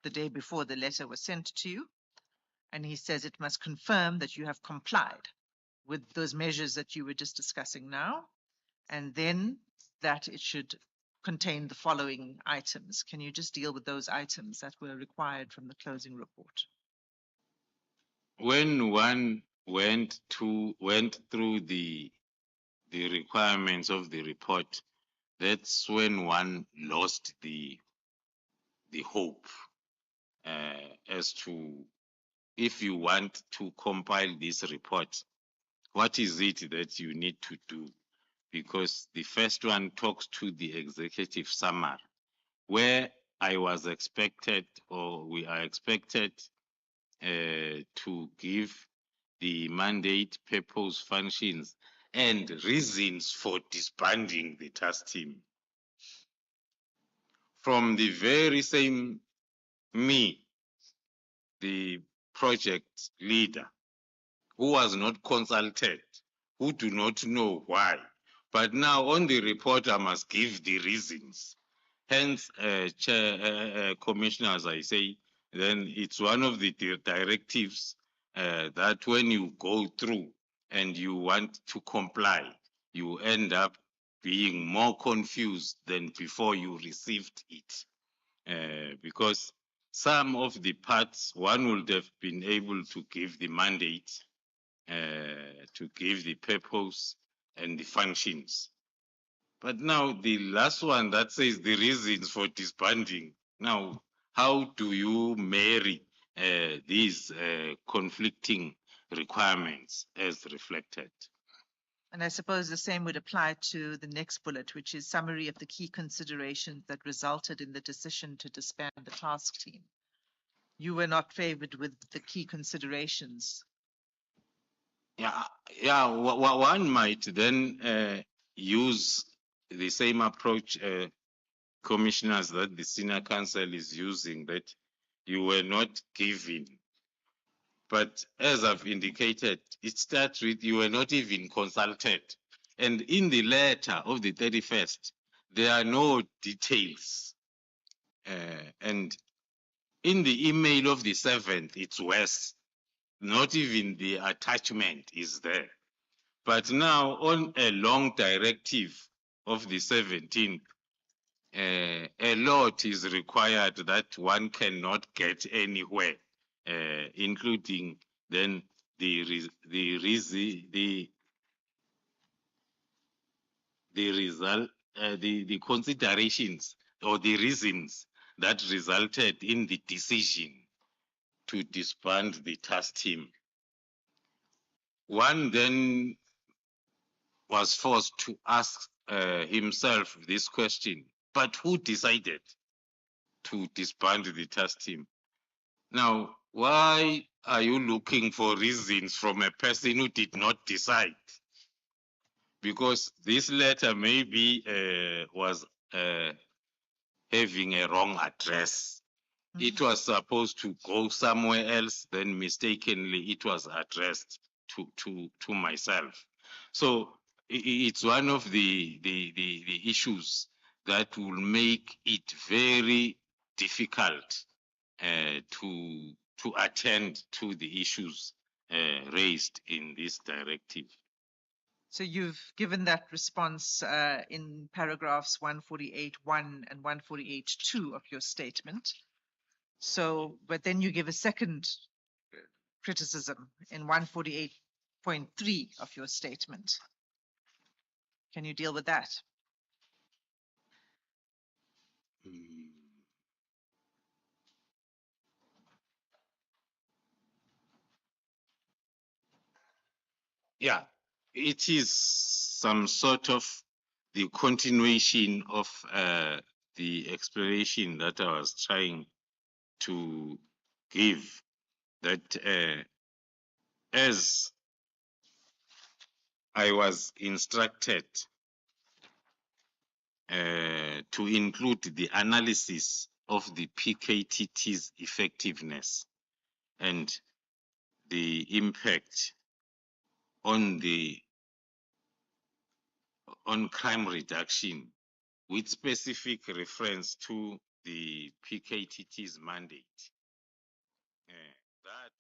the day before the letter was sent to you. And he says it must confirm that you have complied with those measures that you were just discussing now. And then that it should contain the following items. Can you just deal with those items that were required from the closing report? When one went through the requirements of the report, that's when one lost the hope as to if you want to compile this report, what is it that you need to do? Because the first one talks to the executive summary, where I was expected, or we are expected, to give the mandate, purpose, functions, and reasons for disbanding the task team. From the very same me, the project leader, who was not consulted, who do not know why. But now on the report, I must give the reasons. Hence, Commissioner, as I say, then it's one of the directives that when you go through and you want to comply, you end up being more confused than before you received it. Because some of the parts, one would have been able to give the mandate, to give the purpose and the functions. But now the last one that says the reasons for disbanding. Now, how do you marry these conflicting requirements as reflected? And I suppose the same would apply to the next bullet, which is summary of the key considerations that resulted in the decision to disband the task team. You were not favored with the key considerations. Yeah. One might then use the same approach, commissioners, that the senior council is using, that you were not given. But as I've indicated, it starts with you were not even consulted. And in the letter of the 31st, there are no details. And in the email of the 7th, it's worse. Not even the attachment is there. But now on a long directive of the 17th, a lot is required that one cannot get anywhere, including then the considerations or the reasons that resulted in the decision to disband the task team. One then was forced to ask himself this question, but who decided to disband the task team? Now, why are you looking for reasons from a person who did not decide? Because this letter maybe was having a wrong address. It was supposed to go somewhere else, then mistakenly it was addressed to myself. So it's one of the issues that will make it very difficult to attend to the issues raised in this directive. So you've given that response in paragraphs 148.1 and 148.2 of your statement. So, but then you give a second criticism in 148.3 of your statement. Can you deal with that? Yeah, it is some sort of the continuation of the explanation that I was trying to give, that as I was instructed to include the analysis of the PKTT's effectiveness and the impact on crime reduction, with specific reference to the PKTT's mandate. That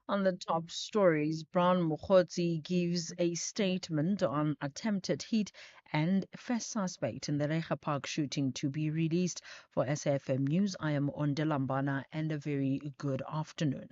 On the top stories, Brown Mokgotsi gives a statement on attempted hit and first suspect in the Recha Park shooting to be released. For SAFM News, I am Ondelambana, and a very good afternoon.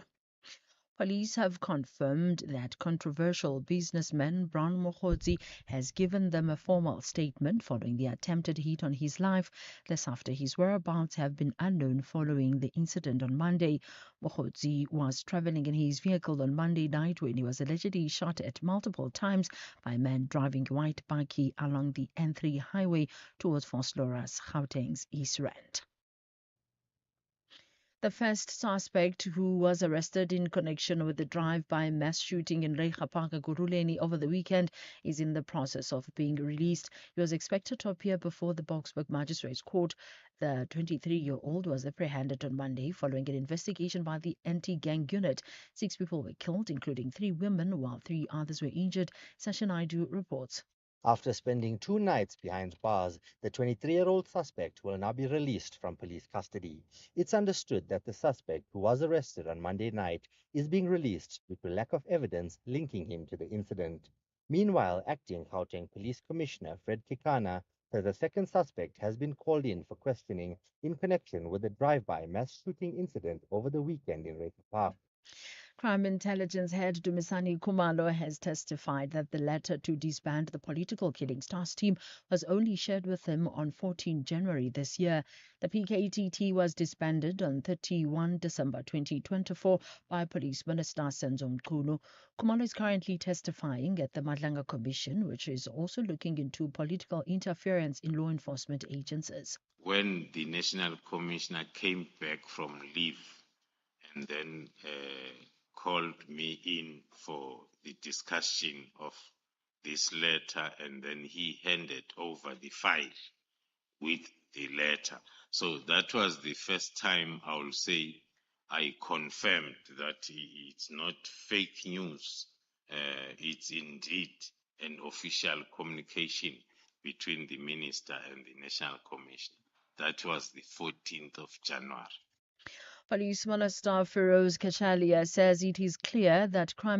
Police have confirmed that controversial businessman Brown Mokgotsi has given them a formal statement following the attempted hit on his life. This after his whereabouts have been unknown following the incident on Monday. Mokgotsi was traveling in his vehicle on Monday night when he was allegedly shot at multiple times by a man driving a white bakkie along the N3 highway towards Vosloorus, Gauteng's East Rand. The first suspect, who was arrested in connection with the drive-by mass shooting in Recha Park, Guruleni over the weekend, is in the process of being released. He was expected to appear before the Boksburg Magistrates Court. The 23-year-old was apprehended on Monday following an investigation by the anti-gang unit. 6 people were killed, including 3 women, while 3 others were injured. Sasha Naidu reports. After spending 2 nights behind bars, the 23-year-old suspect will now be released from police custody. It's understood that the suspect, who was arrested on Monday night, is being released due to lack of evidence linking him to the incident. Meanwhile, acting Gauteng Police Commissioner Fred Kekana says a second suspect has been called in for questioning in connection with the drive-by mass shooting incident over the weekend in Recha Park. Crime Intelligence Head Dumisani Khumalo has testified that the letter to disband the political killings task team was only shared with him on 14 January this year. The PKTT was disbanded on 31 December 2024 by Police Minister Senzo Mchunu. Khumalo is currently testifying at the Madlanga Commission, which is also looking into political interference in law enforcement agencies. when the National Commissioner came back from leave and then called me in for the discussion of this letter, and then he handed over the file with the letter. So that was the first time, I will say, I confirmed that it's not fake news. It's indeed an official communication between the minister and the National Commissioner. That was the 14th of January. Police Minister Feroz Kachalia says it is clear that crime